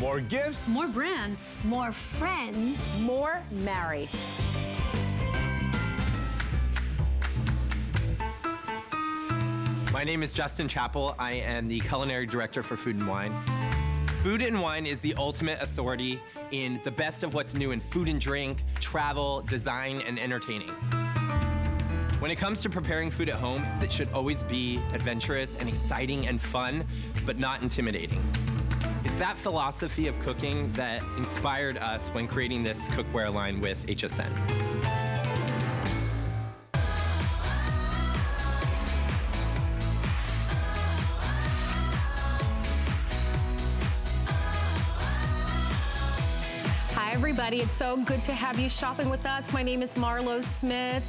More gifts. More brands. More friends. More married. My name is Justin Chappell. I am the culinary director for Food and Wine. Food and Wine is the ultimate authority in the best of what's new in food and drink, travel, design, and entertaining. When it comes to preparing food at home, it should always be adventurous and exciting and fun, but not intimidating. It's that philosophy of cooking that inspired us when creating this cookware line with HSN. Hi everybody, it's so good to have you shopping with us. My name is Marlo Smith,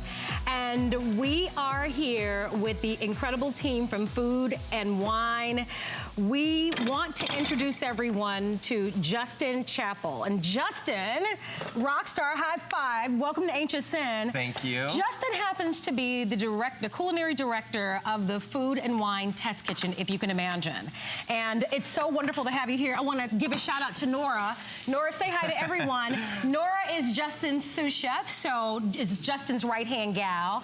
and we are here with the incredible team from Food and Wine. We want to introduce everyone to Justin Chappell. And Justin, rockstar, high five, welcome to HSN. Thank you. Justin happens to be the culinary director of the Food and Wine Test Kitchen, if you can imagine. And it's so wonderful to have you here. I want to give a shout out to Nora. Nora, say hi to everyone. Nora is Justin's sous chef, so it's Justin's right-hand gal.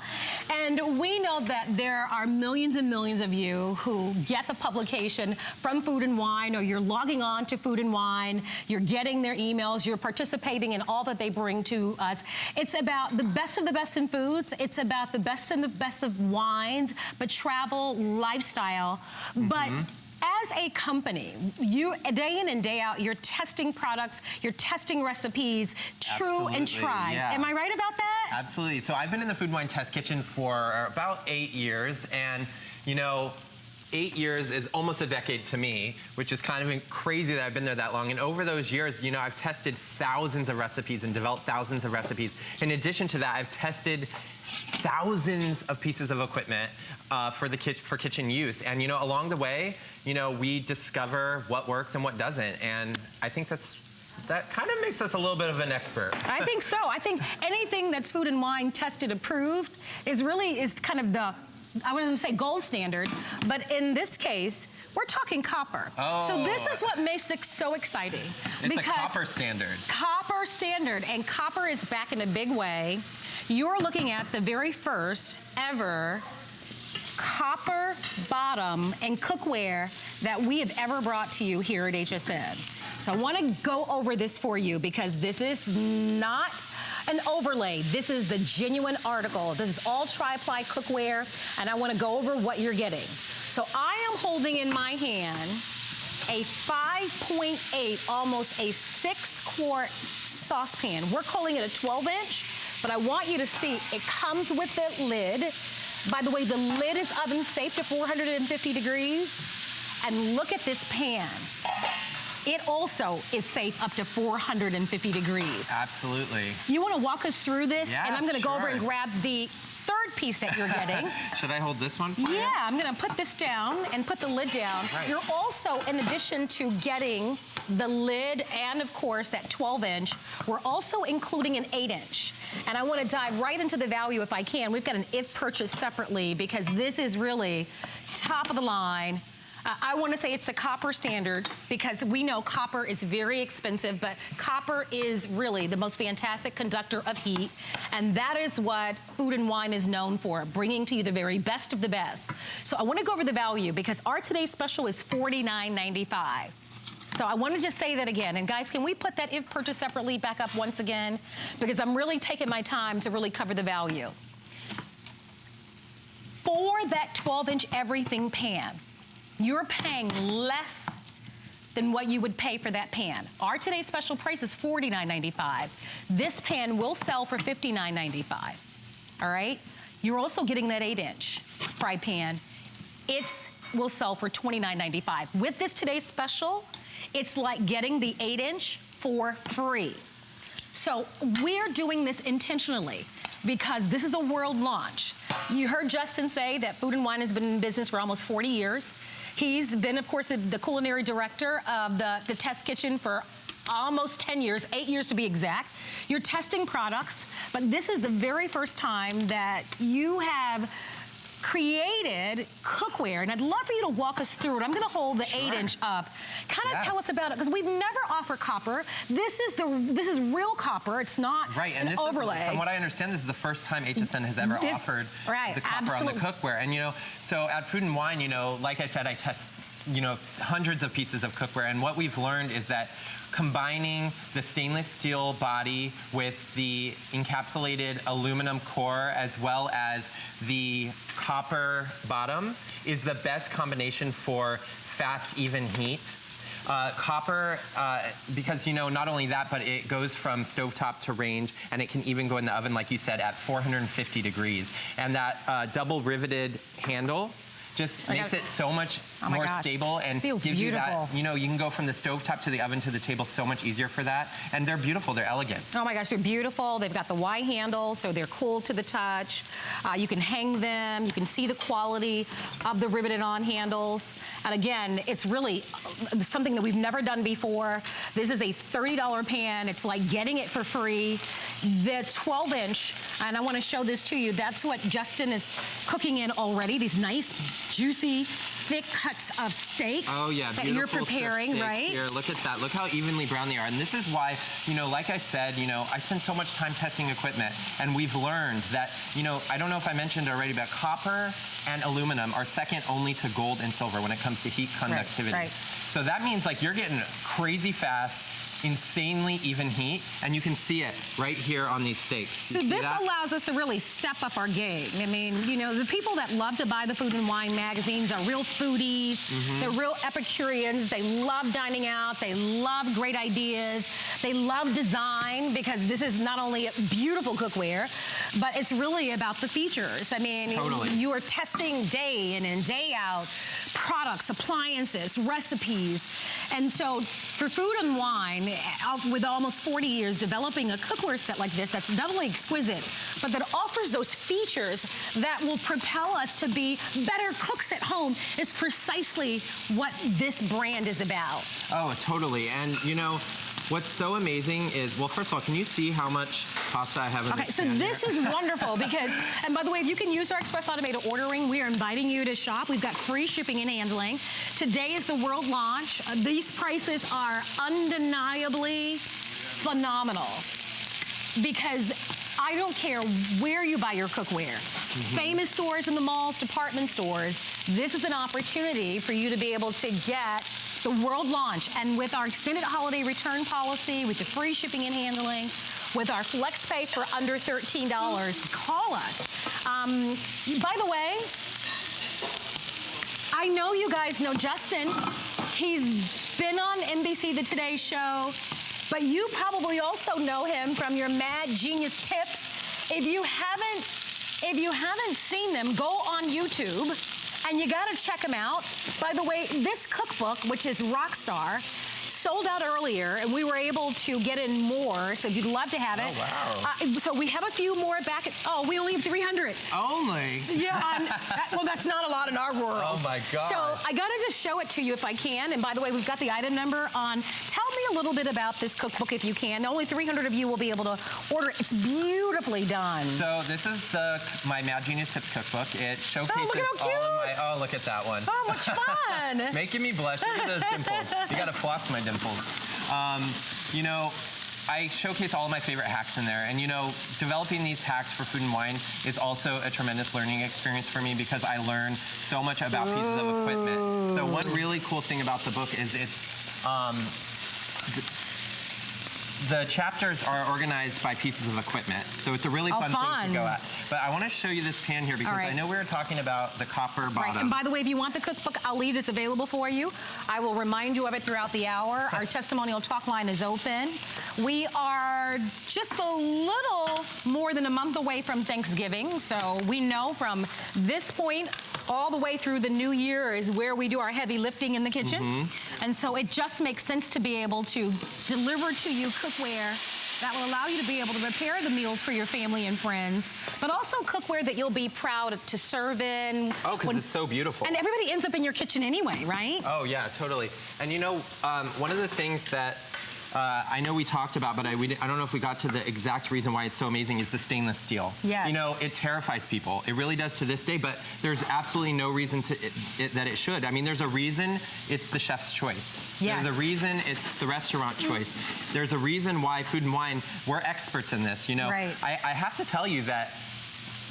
And we know that there are millions and millions of you who get the publication from Food and Wine, or you're logging on to Food and Wine, you're getting their emails, you're participating in all that they bring to us. It's about the best of the best in foods, it's about the best and the best of wines, but travel, lifestyle. But as a company, you day in and day out, you're testing products, you're testing recipes, true and tried. Yeah. Am I right about that? Absolutely. So I've been in the Food and Wine Test Kitchen for about 8 years, and you know, 8 years is almost a decade to me, which is kind of crazy that I've been there that long. And over those years, you know, I've tested thousands of recipes and developed thousands of recipes. In addition to that, I've tested thousands of pieces of equipment for kitchen use. And you know, along the way, you know, we discover what works and what doesn't. And I think that kind of makes us a little bit of an expert. I think so. I think anything that's Food and Wine tested approved is kind of the, I wouldn't say gold standard, but in this case, we're talking copper. Oh. So this is what makes it so exciting. It's a copper standard. Copper standard, and copper is back in a big way. You're looking at the very first ever copper bottom and cookware that we have ever brought to you here at HSN. So I want to go over this for you because this is not an overlay. This is the genuine article. This is all tri-ply cookware, and I want to go over what you're getting. So I am holding in my hand a 5.8, almost a 6-quart saucepan. We're calling it a 12-inch, but I want you to see it comes with the lid. By the way, the lid is oven safe to 450 degrees. And look at this pan. It also is safe up to 450 degrees. Absolutely. You want to walk us through this? Yeah, and I'm going to go over and sure. grab the third piece that you're getting. Should I hold this one for you? Yeah, I'm going to put this down and put the lid down. Right. You're also, in addition to getting the lid and, of course, that 12-inch, we're also including an 8-inch. And I want to dive right into the value if I can. We've got an if purchase separately because this is really top of the line. I want to say it's the copper standard because we know copper is very expensive, but copper is really the most fantastic conductor of heat. And that is what Food and Wine is known for, bringing to you the very best of the best. So I want to go over the value because our today's special is $49.95. So I want to just say that again. And guys, can we put that if purchase separately back up once again? Because I'm really taking my time to really cover the value. For that 12-inch everything pan, you're paying less than what you would pay for that pan. Our today's special price is $49.95. This pan will sell for $59.95. All right? You're also getting that 8-inch fry pan. It will sell for $29.95. With this today's special, it's like getting the 8-inch for free. So we're doing this intentionally because this is a world launch. You heard Justin say that Food and Wine has been in business for almost 40 years. He's been, of course, the culinary director of the test kitchen for almost 10 years, 8 years to be exact. You're testing products, but this is the very first time that you have created cookware, and I'd love for you to walk us through it. I'm gonna hold the 8-inch up. Kind of tell us about it, because we've never offered copper. This is real copper. It's not and an this overlay. Is, from what I understand, this is the first time HSN has ever offered the copper on the cookware. And so at Food and Wine, like I said, I test hundreds of pieces of cookware, and what we've learned is that combining the stainless steel body with the encapsulated aluminum core as well as the copper bottom is the best combination for fast, even heat. Copper, because not only that, but it goes from stovetop to range, and it can even go in the oven, like you said, at 450 degrees. And that double riveted handle just makes it so much more stable and feels gives beautiful. you that, you can go from the stovetop to the oven to the table so much easier for that. And they're beautiful, they're elegant. Oh my gosh, they're beautiful. They've got the Y handle, so they're cool to the touch. You can hang them, you can see the quality of the riveted on handles. And again, it's really something that we've never done before. This is a $30 pan. It's like getting it for free. The 12-inch, and I want to show this to you, that's what Justin is cooking in already. These nice, juicy, thick cuts of steak that you're preparing, right? Here, look at that. Look how evenly brown they are. And this is why, like I said, I spend so much time testing equipment, and we've learned that, I don't know if I mentioned already, but copper and aluminum are second only to gold and silver when it comes to heat conductivity. Right. So that means like you're getting crazy fast, insanely even heat, and you can see it right here on these steaks. So this allows us to really step up our game. I mean, the people that love to buy the Food and Wine magazines are real foodies. They're real Epicureans. They love dining out. They love great ideas. They love design, because this is not only a beautiful cookware, but it's really about the features. I mean, you are testing day in and day out products, appliances, recipes. And so for Food and Wine, with almost 40 years developing a cookware set like this that's not only exquisite, but that offers those features that will propel us to be better cooks at home, is precisely what this brand is about. Oh, totally. And what's so amazing is, well, first of all, can you see how much pasta I have in this pan? So this is wonderful because, and by the way, if you can use our express automated ordering, we are inviting you to shop. We've got free shipping and handling. Today is the world launch. These prices are undeniably phenomenal, because I don't care where you buy your cookware. Famous stores in the malls, department stores, this is an opportunity for you to be able to get the world launch. And with our extended holiday return policy, with the free shipping and handling, with our flex pay for under $13, call us. By the way, I know you guys know Justin. He's been on NBC The Today Show, but you probably also know him from your Mad Genius Tips. If you haven't seen them, go on YouTube. And you gotta check them out. By the way, this cookbook, which is Rockstar, sold out earlier, and we were able to get in more, so if you'd love to have it. Oh, wow. So we have a few more back at, we only have 300. Only? Yeah, well, that's not a lot in our world. Oh my God. So I gotta just show it to you if I can, and by the way, we've got the item number on. Tell me a little bit about this cookbook if you can. Only 300 of you will be able to order it. It's beautifully done. So this is my Mad Genius Tips cookbook. It showcases look at how all cute. of my, look at that one. Oh, much fun. Making me blush. Look at those dimples. You gotta floss my dimples. I showcase all of my favorite hacks in there. And developing these hacks for Food and Wine is also a tremendous learning experience for me, because I learn so much about pieces of equipment. So one really cool thing about the book is the chapters are organized by pieces of equipment. So it's a really fun thing to go at. But I want to show you this pan here, because I know we were talking about the copper bottom. Right, and by the way, if you want the cookbook, I'll leave this available for you. I will remind you of it throughout the hour. Our testimonial talk line is open. We are just a little more than a month away from Thanksgiving. So we know from this point all the way through the new year is where we do our heavy lifting in the kitchen. And so it just makes sense to be able to deliver to you cookware that will allow you to be able to prepare the meals for your family and friends, but also cookware that you'll be proud to serve in. Oh, because it's so beautiful. And everybody ends up in your kitchen anyway, right? Oh, yeah, totally. And one of the things that I know we talked about, but I don't know if we got to the exact reason why it's so amazing is the stainless steel. Yes. You know, it terrifies people. It really does to this day, but there's absolutely no reason that it should. I mean, there's a reason it's the chef's choice. Yes. There's a reason it's the restaurant choice. There's a reason why Food and Wine, we're experts in this, you know. Right. I have to tell you that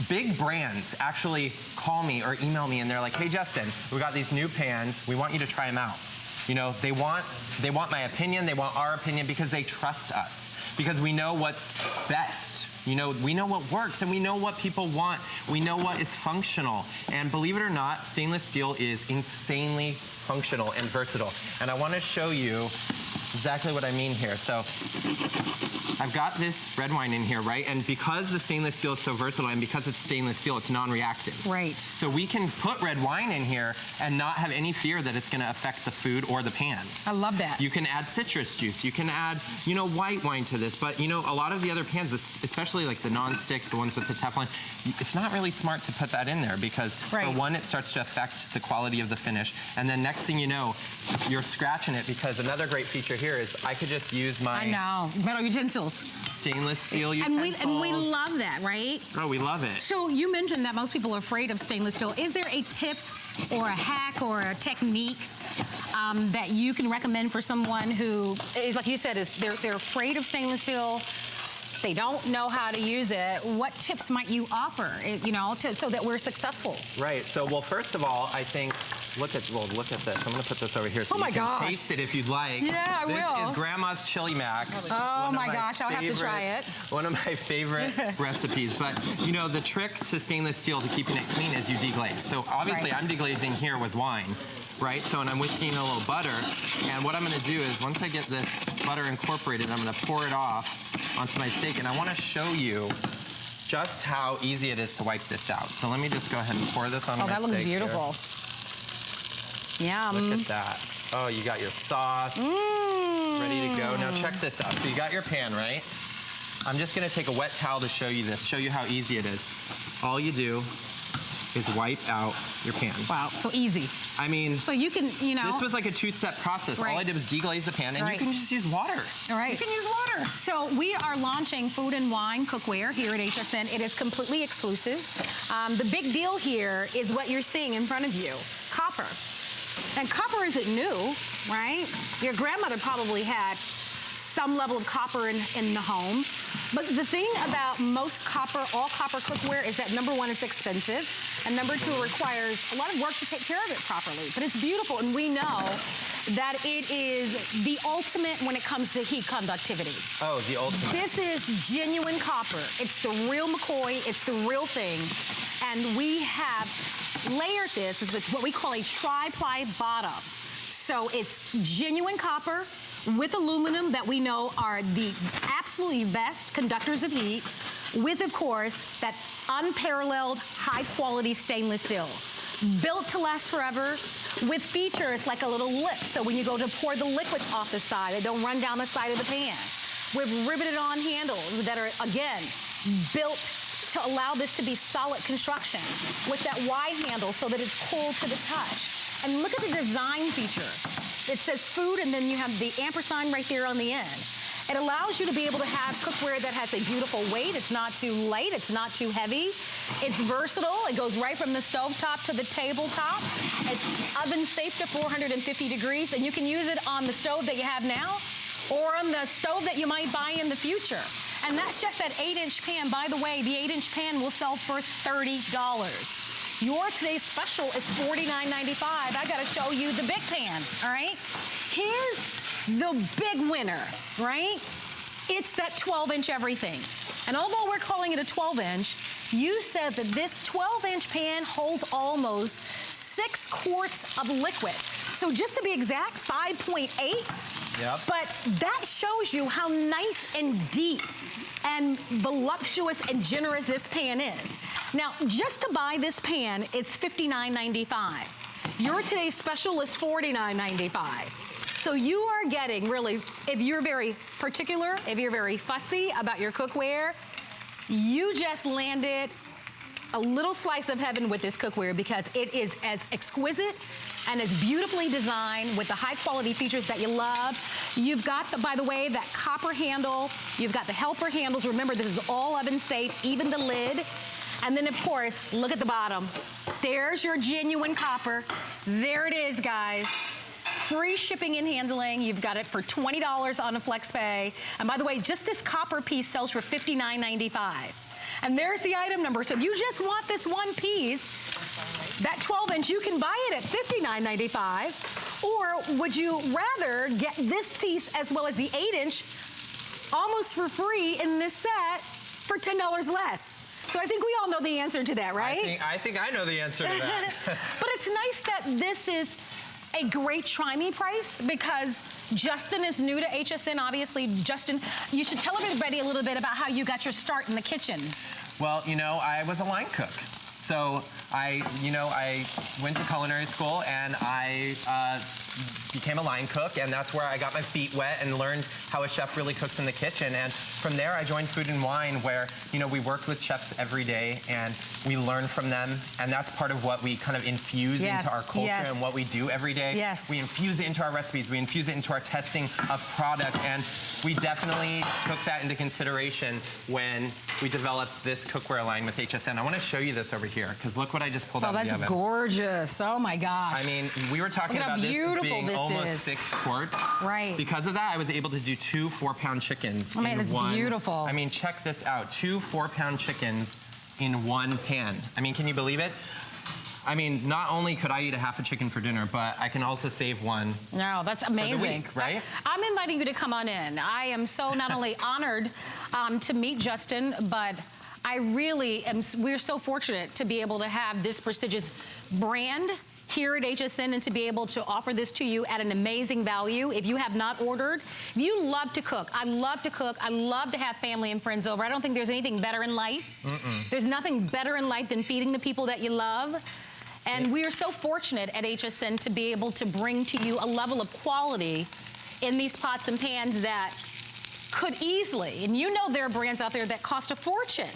big brands actually call me or email me and they're like, hey Justin, we got these new pans, we want you to try them out. You know, they want my opinion, they want our opinion because they trust us, because we know what's best. You know, we know what works and we know what people want. We know what is functional. And believe it or not, stainless steel is insanely functional and versatile. And I want to show you exactly what I mean here. So I've got this red wine in here, right? And because the stainless steel is so versatile and because it's stainless steel, it's non-reactive. Right. So we can put red wine in here and not have any fear that it's gonna affect the food or the pan. I love that. You can add citrus juice. You can add, you know, white wine to this. But, you know, a lot of the other pans, especially like the non-sticks, the ones with the Teflon, it's not really smart to put that in there because, for one, it starts to affect the quality of the finish. And then next thing you know, you're scratching it because another great feature here is I could just use my metal utensils. Stainless steel utensils. And we love that, right? Oh, we love it. So you mentioned that most people are afraid of stainless steel. Is there a tip or a hack or a technique that you can recommend for someone who, like you said, they're afraid of stainless steel? They don't know how to use it. What tips might you offer, you know, so that we're successful? Right. So, well, first of all, I think look at this. I'm going to put this over here so you can taste it if you'd like. Yeah, I will. This is Grandma's chili mac. Oh my gosh, I'll have to try it. One of my favorite recipes. But you know, the trick to stainless steel to keeping it clean is you deglaze. So obviously, I'm deglazing here with wine. Right, so and I'm whisking a little butter, and what I'm gonna do is once I get this butter incorporated, I'm gonna pour it off onto my steak, and I wanna show you just how easy it is to wipe this out. So let me just go ahead and pour this on my steak. Oh, that looks beautiful. Yum. Look at that. Oh, you got your sauce ready to go. Now check this out. So you got your pan, right? I'm just gonna take a wet towel to show you this, show you how easy it is. All you do is wipe out your pan. Wow, so easy. I mean, so you can, you know. This was like a two-step process. All I did was deglaze the pan, and you can just use water. All right. You can use water. So we are launching Food and Wine cookware here at HSN. It is completely exclusive. The big deal here is what you're seeing in front of you, copper. And copper isn't new, right? Your grandmother probably had some level of copper in the home. But the thing about most copper, all copper cookware is that number one, it's expensive, and number two, it requires a lot of work to take care of it properly. But it's beautiful, and we know that it is the ultimate when it comes to heat conductivity. Oh, the ultimate. This is genuine copper. It's the real McCoy, it's the real thing. And we have layered this as what we call a tri-ply bottom. So it's genuine copper with aluminum that we know are the absolutely best conductors of heat, with, of course, that unparalleled high-quality stainless steel. Built to last forever, with features like a little lip, so when you go to pour the liquids off the side, they don't run down the side of the pan. With riveted-on handles that are, again, built to allow this to be solid construction, with that Y handle so that it's cool to the touch. And look at the design feature. It says food, and then you have the ampersand right there on the end. It allows you to be able to have cookware that has a beautiful weight. It's not too light. It's not too heavy. It's versatile. It goes right from the stovetop to the tabletop. It's oven safe to 450 degrees, and you can use it on the stove that you have now or on the stove that you might buy in the future. And that's just that 8-inch pan. By the way, the 8-inch pan will sell for $30. Your today's special is $49.95. I gotta show you the big pan, all right? Here's the big winner, right? It's that 12-inch everything. And although we're calling it a 12-inch, you said that this 12-inch pan holds almost 6 quarts of liquid. So just to be exact, 5.8. Yep. But that shows you how nice and deep and voluptuous and generous this pan is. Now, just to buy this pan, it's $59.95. Your today's special is $49.95. So you are getting, really, if you're very particular, if you're very fussy about your cookware, you just landed a little slice of heaven with this cookware because it is as exquisite and as beautifully designed with the high quality features that you love. You've got, by the way, that copper handle. You've got the helper handles. Remember, this is all oven safe, even the lid. And then, of course, look at the bottom. There's your genuine copper. There it is, guys. Free shipping and handling. You've got it for $20 on a FlexPay. And by the way, just this copper piece sells for $59.95. And there's the item number. So if you just want this one piece, that 12-inch, you can buy it at $59.95. Or would you rather get this piece as well as the 8-inch almost for free in this set for $10 less? So I think we all know the answer to that, right? I think I know the answer to that. But it's nice that this is a great try me price because Justin is new to HSN. Obviously, Justin, you should tell everybody a little bit about how you got your start in the kitchen. Well, you know, I was a line cook. So I went to culinary school and I became a line cook, and that's where I got my feet wet and learned how a chef really cooks in the kitchen. And from there, I joined Food and Wine, where, you know, we worked with chefs every day and we learn from them. And that's part of what we kind of infuse into our culture and what we do every day. Yes. We infuse it into our recipes. We infuse it into our testing of products. And we definitely took that into consideration when we developed this cookware line with HSN. I want to show you this over here, because look what I just pulled out of the oven. That's gorgeous. Oh my gosh. I mean, we were talking about this being almost 6 quarts. Right. Because of that, I was able to do 2 4-pound chickens in that's one. Beautiful. I mean, check this out. 2 4-pound chickens in one pan. I mean, can you believe it? I mean, not only could I eat a half a chicken for dinner, but I can also save one. No, that's amazing. For the week, right? I'm inviting you to come on in. I am so not only honored to meet Justin, but I really am, we're so fortunate to be able to have this prestigious brand here at HSN and to be able to offer this to you at an amazing value. If you have not ordered, if you love to cook, I love to cook, I love to have family and friends over. I don't think there's anything better in life. There's nothing better in life than feeding the people that you love. And we are so fortunate at HSN to be able to bring to you a level of quality in these pots and pans that could easily, and you know there are brands out there that cost a fortune.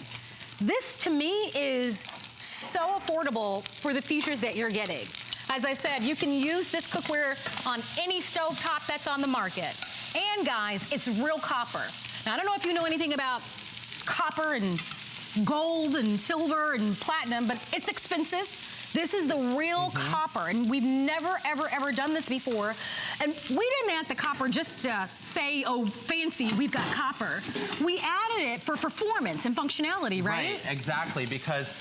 This, to me, is so affordable for the features that you're getting. As I said, you can use this cookware on any stovetop that's on the market. And guys, it's real copper. Now, I don't know if you know anything about copper and gold and silver and platinum, but it's expensive. This is the real copper, and we've never, ever, ever done this before. And we didn't add the copper just to say, oh, fancy, we've got copper. We added it for performance and functionality, right? Right, exactly, because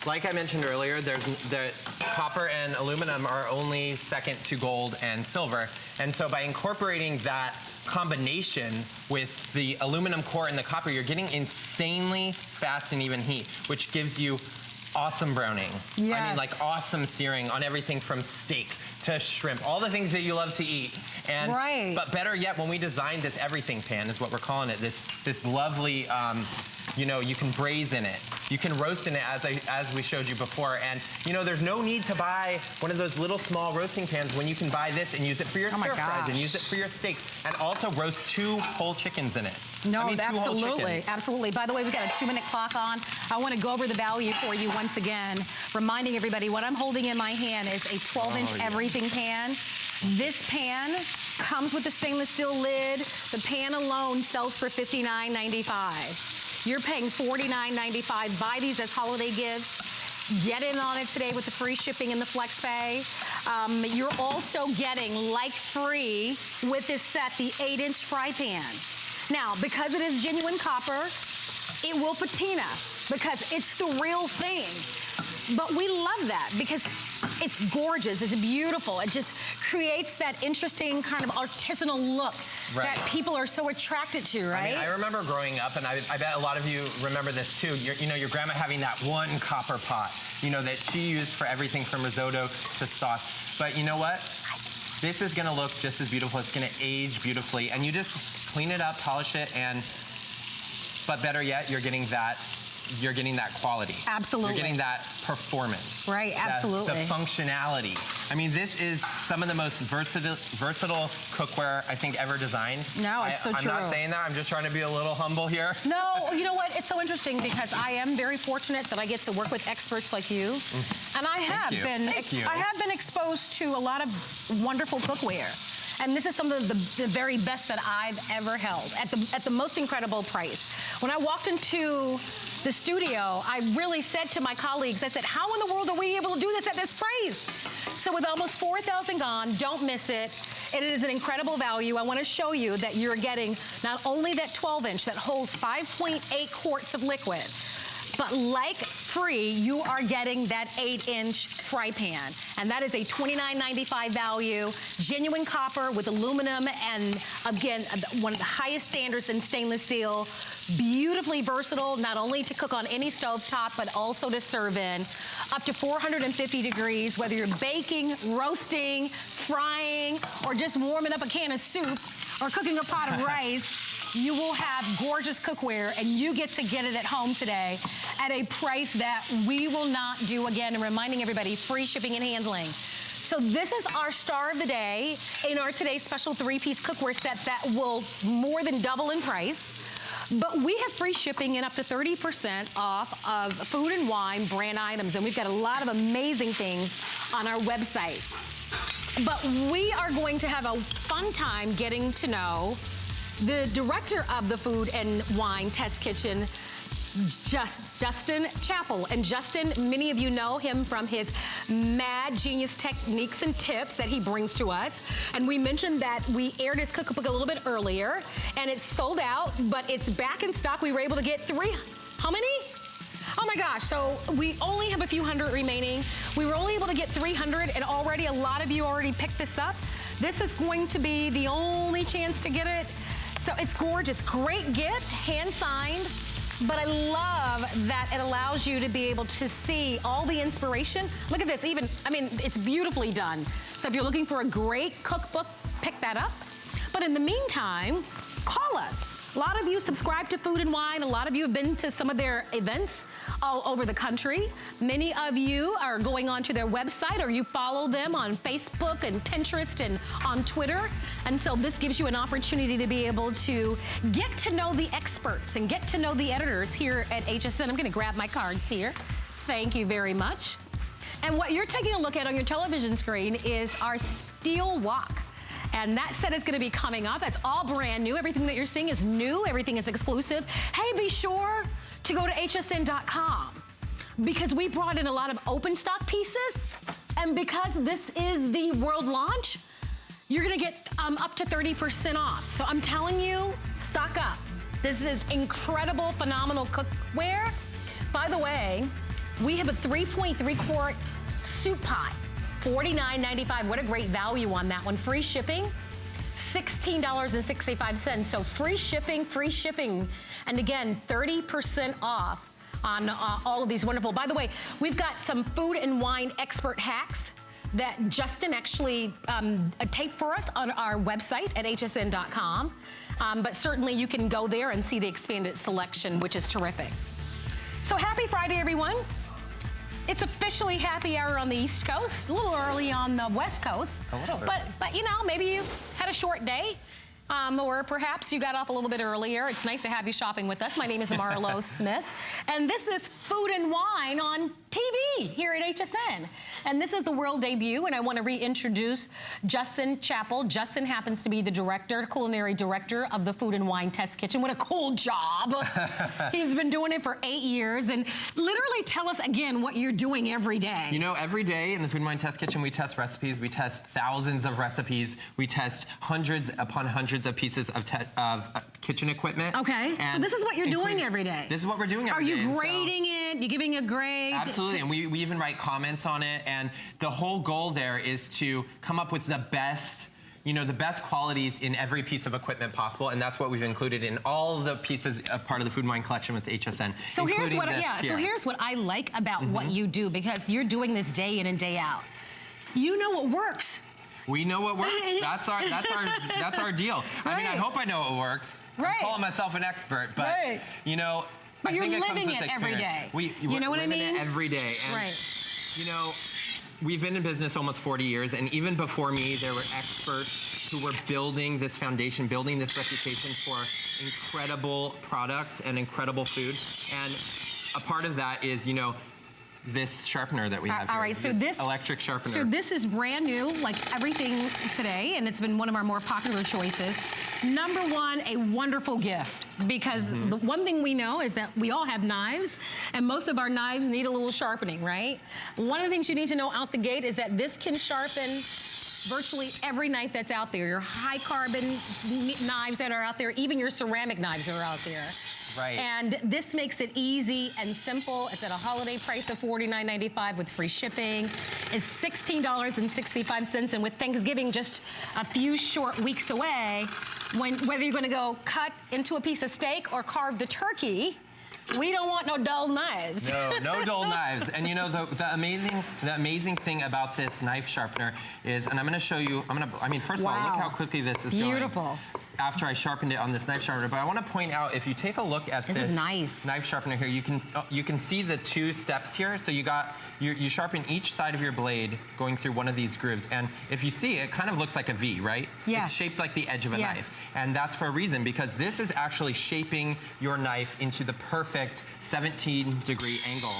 like I mentioned earlier, the copper and aluminum are only second to gold and silver. And so by incorporating that combination with the aluminum core and the copper, you're getting insanely fast and even heat, which gives you awesome browning. Yes. I mean, like awesome searing on everything from steak to shrimp, all the things that you love to eat. And but better yet, when we designed this everything pan, is what we're calling it, this lovely, you know, you can braise in it. You can roast in it, as we showed you before. And, you know, there's no need to buy one of those little small roasting pans when you can buy this and use it for your stir fries and use it for your steaks, and also roast 2 whole chickens in it. No, I mean, absolutely, absolutely. By the way, we've got a 2-minute clock on. I want to go over the value for you once again, reminding everybody what I'm holding in my hand is a 12-inch everything pan. This pan comes with a stainless steel lid. The pan alone sells for $59.95. You're paying $49.95. Buy these as holiday gifts. Get in on it today with the free shipping and the FlexPay. You're also getting, like free, with this set, the 8-inch fry pan. Now, because it is genuine copper, it will patina because it's the real thing. But we love that because it's gorgeous, it's beautiful. It just creates that interesting kind of artisanal look that people are so attracted to, right? I mean, I remember growing up, and I bet a lot of you remember this too, you know, your grandma having that one copper pot, you know, that she used for everything from risotto to sauce. But you know what? This is gonna look just as beautiful. It's gonna age beautifully, and you just clean it up, polish it, but better yet, you're getting that you're getting that quality. Absolutely. You're getting that performance. Right, absolutely. The functionality. I mean, this is some of the most versatile cookware I think ever designed. No, it's so true. I'm not saying that. I'm just trying to be a little humble here. No, you know what? It's so interesting because I am very fortunate that I get to work with experts like you, and I have been exposed to a lot of wonderful cookware. And this is some of the very best that I've ever held at the most incredible price. When I walked into the studio, I really said to my colleagues, I said, how in the world are we able to do this at this price? So with almost 4,000 gone, don't miss it. It is an incredible value. I want to show you that you're getting not only that 12-inch that holds 5.8 quarts of liquid, but like free, you are getting that 8-inch fry pan. And that is a $29.95 value, genuine copper with aluminum, and again, one of the highest standards in stainless steel. Beautifully versatile, not only to cook on any stovetop, but also to serve in. Up to 450 degrees, whether you're baking, roasting, frying, or just warming up a can of soup, or cooking a pot of rice. You will have gorgeous cookware, and you get to get it at home today at a price that we will not do again. And reminding everybody, free shipping and handling. So this is our star of the day in our today's special 3-piece cookware set that will more than double in price. But we have free shipping and up to 30% off of Food and Wine brand items. And we've got a lot of amazing things on our website. But we are going to have a fun time getting to know the director of the Food and Wine Test Kitchen, Justin Chappell. And Justin, many of you know him from his mad genius techniques and tips that he brings to us. And we mentioned that we aired his cookbook a little bit earlier, and it's sold out, but it's back in stock. We were able to get how many? Oh my gosh, so we only have a few hundred remaining. We were only able to get 300, and already a lot of you already picked this up. This is going to be the only chance to get it. So it's gorgeous, great gift, hand-signed, but I love that it allows you to be able to see all the inspiration. Look at this, it's beautifully done. So if you're looking for a great cookbook, pick that up. But in the meantime, call us. A lot of you subscribe to Food and Wine. A lot of you have been to some of their events all over the country. Many of you are going onto their website, or you follow them on Facebook and Pinterest and on Twitter. And so this gives you an opportunity to be able to get to know the experts and get to know the editors here at HSN. I'm gonna grab my cards here. Thank you very much. And what you're taking a look at on your television screen is our steel wok. And that set is gonna be coming up. It's all brand new. Everything that you're seeing is new. Everything is exclusive. Hey, be sure to go to hsn.com because we brought in a lot of open stock pieces. And because this is the world launch, you're gonna get up to 30% off. So I'm telling you, stock up. This is incredible, phenomenal cookware. By the way, we have a 3.3 quart soup pot. $49.95, what a great value on that one. Free shipping, $16.65. So free shipping. And again, 30% off on all of these wonderful. By the way, we've got some Food and Wine expert hacks that Justin actually taped for us on our website at hsn.com. But certainly you can go there and see the expanded selection, which is terrific. So happy Friday, everyone. It's officially happy hour on the East Coast, a little early on the West Coast. A little early. But you know, maybe you had a short day, or perhaps you got off a little bit earlier. It's nice to have you shopping with us. My name is Marlo Smith, and this is Food and Wine on TV here at HSN. And this is the world debut, and I want to reintroduce Justin Chappell. Justin happens to be the culinary director of the Food and Wine Test Kitchen. What a cool job. He's been doing it for 8 years. And literally tell us again what you're doing every day. You know, every day in the Food and Wine Test Kitchen, we test recipes. We test thousands of recipes. We test hundreds upon hundreds of pieces of kitchen equipment. Okay, so this is what you're doing every day. This is what we're doing every day. Are you grading it? You're giving a grade? Absolutely, and we even write comments on it. And the whole goal there is to come up with the best, the best qualities in every piece of equipment possible, and that's what we've included in all the pieces of part of the Food and Wine collection with HSN. So here's what I like about what you do, because you're doing this day in and day out. You know what works. We know what works. That's our deal. Right. I mean, I hope I know what works. Right. I'm calling myself an expert, but But you're living it every day. You know what I mean? Living it every day. And, right. You know, we've been in business almost 40 years, and even before me, there were experts who were building this foundation, building this reputation for incredible products and incredible food. And a part of that is, you know, this sharpener that we have here. All right, so this electric sharpener. So this is brand new, like everything today, and it's been one of our more popular choices. Number one, a wonderful gift, because the one thing we know is that we all have knives, and most of our knives need a little sharpening, right? One of the things you need to know out the gate is that this can sharpen virtually every knife that's out there. Your high carbon knives that are out there, even your ceramic knives that are out there. Right. And this makes it easy and simple. It's at a holiday price of $49.95 with free shipping. It's $16.65, and with Thanksgiving just a few short weeks away, whether you're gonna go cut into a piece of steak or carve the turkey, we don't want no dull knives. No, no dull knives. And you know, the amazing thing about this knife sharpener is, and I'm gonna show you, I mean, first of all, look how quickly this is going. Beautiful. After I sharpened it on this knife sharpener, but I want to point out, if you take a look at this knife sharpener here, you can see the two steps here. So you sharpen each side of your blade going through one of these grooves, and if you see, it kind of looks like a V, right? Yes. It's shaped like the edge of a knife, and that's for a reason, because this is actually shaping your knife into the perfect 17-degree angle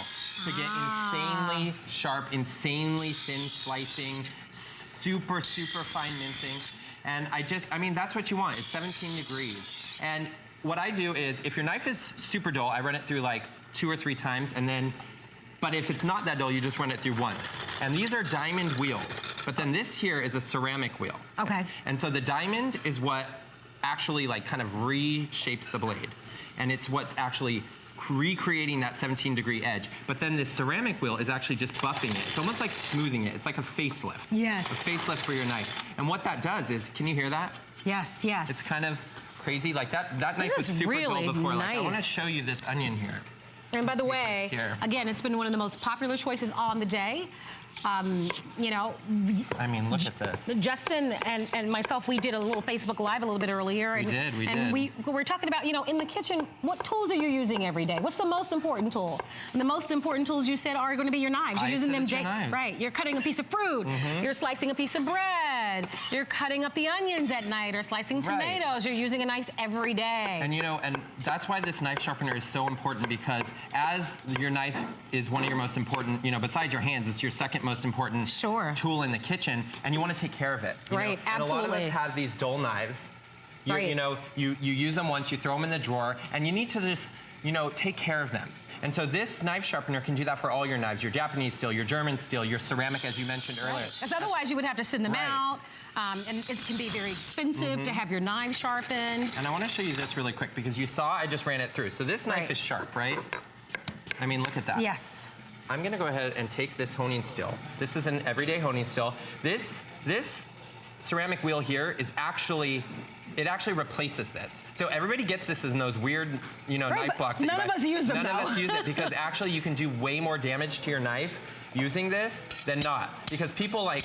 to get insanely sharp, insanely thin slicing, super fine mincing. And I mean, that's what you want. It's 17 degrees. And what I do is, if your knife is super dull, I run it through like 2 or 3 times, and then, but if it's not that dull, you just run it through once. And these are diamond wheels, but then this here is a ceramic wheel. Okay. And so the diamond is what actually like kind of reshapes the blade. And it's what's actually recreating that 17-degree edge. But then this ceramic wheel is actually just buffing it. It's almost like smoothing it. It's like a facelift. Yes. A facelift for your knife. And what that does is, can you hear that? Yes, yes. It's kind of crazy. Like that knife was super really dull before. Nice. Like, I want to show you this onion here. And by the way, again, it's been one of the most popular choices on the day. You know, I mean, look at this. Justin and myself, we did a little Facebook Live a little bit earlier. We did. And we were talking about, you know, in the kitchen, what tools are you using every day? What's the most important tool? And the most important tools you said are going to be your knives. You're using them, right? You're cutting a piece of fruit. You're slicing a piece of bread. You're cutting up the onions at night or slicing tomatoes. You're using a knife every day. And you know, and that's why this knife sharpener is so important, because as your knife is one of your most important, you know, besides your hands, it's your second most important tool in the kitchen, and you want to take care of it. Right, absolutely. And a lot of us have these dull knives. You know, you use them once, you throw them in the drawer, and you need to just, you know, take care of them. And so this knife sharpener can do that for all your knives, your Japanese steel, your German steel, your ceramic, as you mentioned earlier. Because otherwise you would have to send them out, and it can be very expensive to have your knives sharpened. And I want to show you this really quick, because you saw I just ran it through. So this knife is sharp, right? I mean, look at that. Yes. I'm going to go ahead and take this honing steel. This is an everyday honing steel. This ceramic wheel here is actually, it actually replaces this. So everybody gets this in those weird, you know, knife blocks. None of us use them, None of us use it, because actually you can do way more damage to your knife using this than not. Because people, like,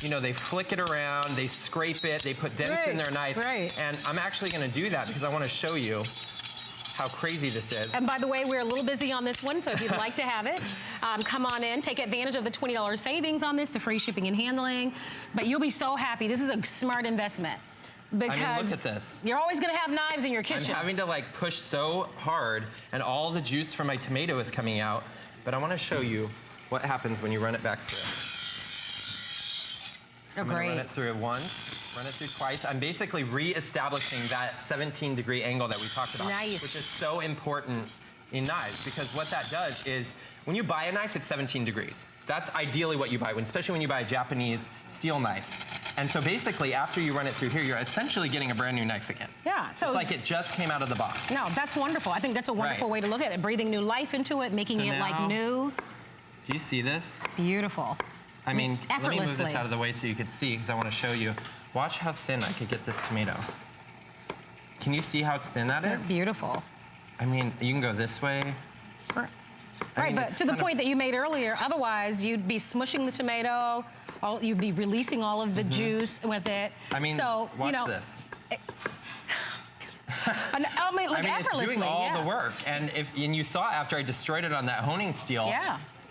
you know, they flick it around, they scrape it, they put dents in their knife. And I'm actually going to do that because I want to show you how crazy this is. And by the way, we're a little busy on this one, so if you'd like to have it, come on in, take advantage of the $20 savings on this, the free shipping and handling. But you'll be so happy. This is a smart investment. Because I mean, look at this. You're always gonna have knives in your kitchen. I'm having to like push so hard, and all the juice from my tomato is coming out. But I want to show you what happens when you run it back through. I'm gonna run it through once, run it through twice. I'm basically re-establishing that 17-degree angle that we talked about, which is so important in knives, because what that does is, when you buy a knife, it's 17 degrees. That's ideally what you buy, especially when you buy a Japanese steel knife. And so basically, after you run it through here, you're essentially getting a brand new knife again. Yeah. So it's like it just came out of the box. No, that's wonderful. I think that's a wonderful way to look at it, breathing new life into it, making it like new. Do you see this? Beautiful. I mean, let me move this out of the way so you could see, because I want to show you. Watch how thin I could get this tomato. Can you see how thin that is? Beautiful. I mean, you can go this way. Right, but to the point that you made earlier, otherwise you'd be smushing the tomato, you'd be releasing all of the juice with it. I mean, so, watch this. And, I mean, like it's effortlessly, doing all the work. And you saw after I destroyed it on that honing steel,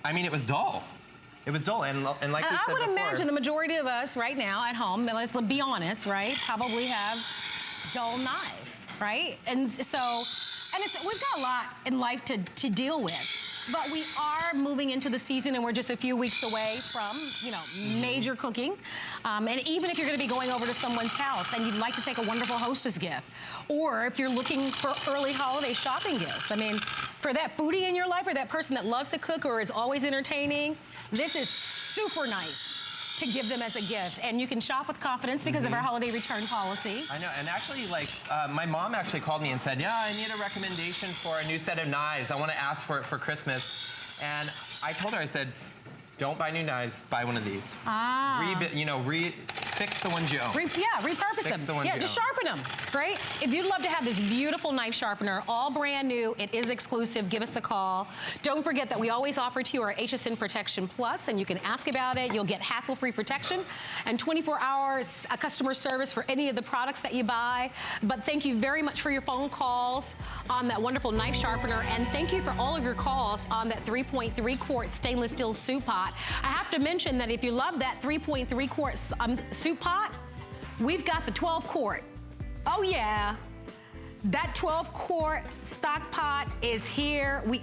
I mean, it was dull. It was dull, and like we said before. I would imagine the majority of us right now at home, let's be honest, right, probably have dull knives, right? And so, we've got a lot in life to deal with. But we are moving into the season, and we're just a few weeks away from, major cooking. And even if you're going to be going over to someone's house and you'd like to take a wonderful hostess gift, or if you're looking for early holiday shopping gifts, I mean, for that foodie in your life or that person that loves to cook or is always entertaining, this is super nice to give them as a gift. And you can shop with confidence because of our holiday return policy. I know, and actually, my mom actually called me and said, yeah, I need a recommendation for a new set of knives. I want to ask for it for Christmas. And I told her, I said, don't buy new knives, buy one of these. Fix the ones you own. Repurpose them. The ones you just own. sharpen them, right? If you'd love to have this beautiful knife sharpener, all brand new, it is exclusive, give us a call. Don't forget that we always offer to you our HSN Protection Plus, and you can ask about it. You'll get hassle-free protection and 24 hours customer service for any of the products that you buy. But thank you very much for your phone calls on that wonderful knife sharpener, and thank you for all of your calls on that 3.3 quart stainless steel soup pot. I have to mention that if you love that 3.3 quart soup pot, we've got the 12 quart. Oh yeah. That 12 quart stock pot is here. We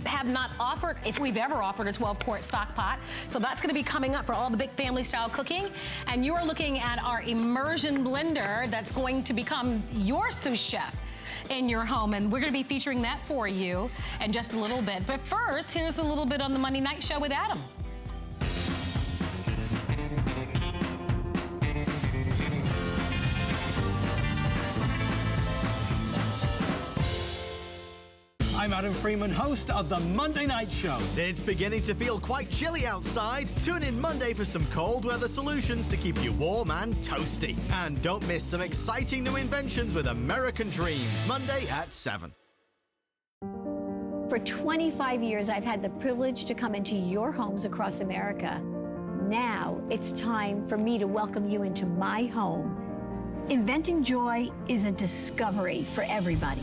have not offered, if we've ever offered a 12 quart stock pot. So that's gonna be coming up for all the big family style cooking. And you're looking at our immersion blender that's going to become your sous chef in your home, and we're going to be featuring that for you in just a little bit. But first, here's a little bit on the Monday Night Show with Adam. I'm Adam Freeman, host of the Monday Night Show. It's beginning to feel quite chilly outside. Tune in Monday for some cold weather solutions to keep you warm and toasty. And don't miss some exciting new inventions with American Dreams, Monday at 7. For 25 years, I've had the privilege to come into your homes across America. Now it's time for me to welcome you into my home. Inventing joy is a discovery for everybody.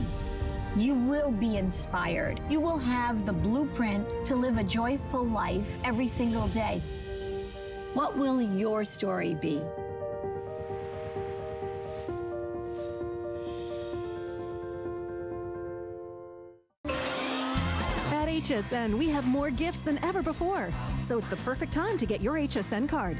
You will be inspired. You will have the blueprint to live a joyful life every single day. What will your story be? At HSN, we have more gifts than ever before, so it's the perfect time to get your HSN card.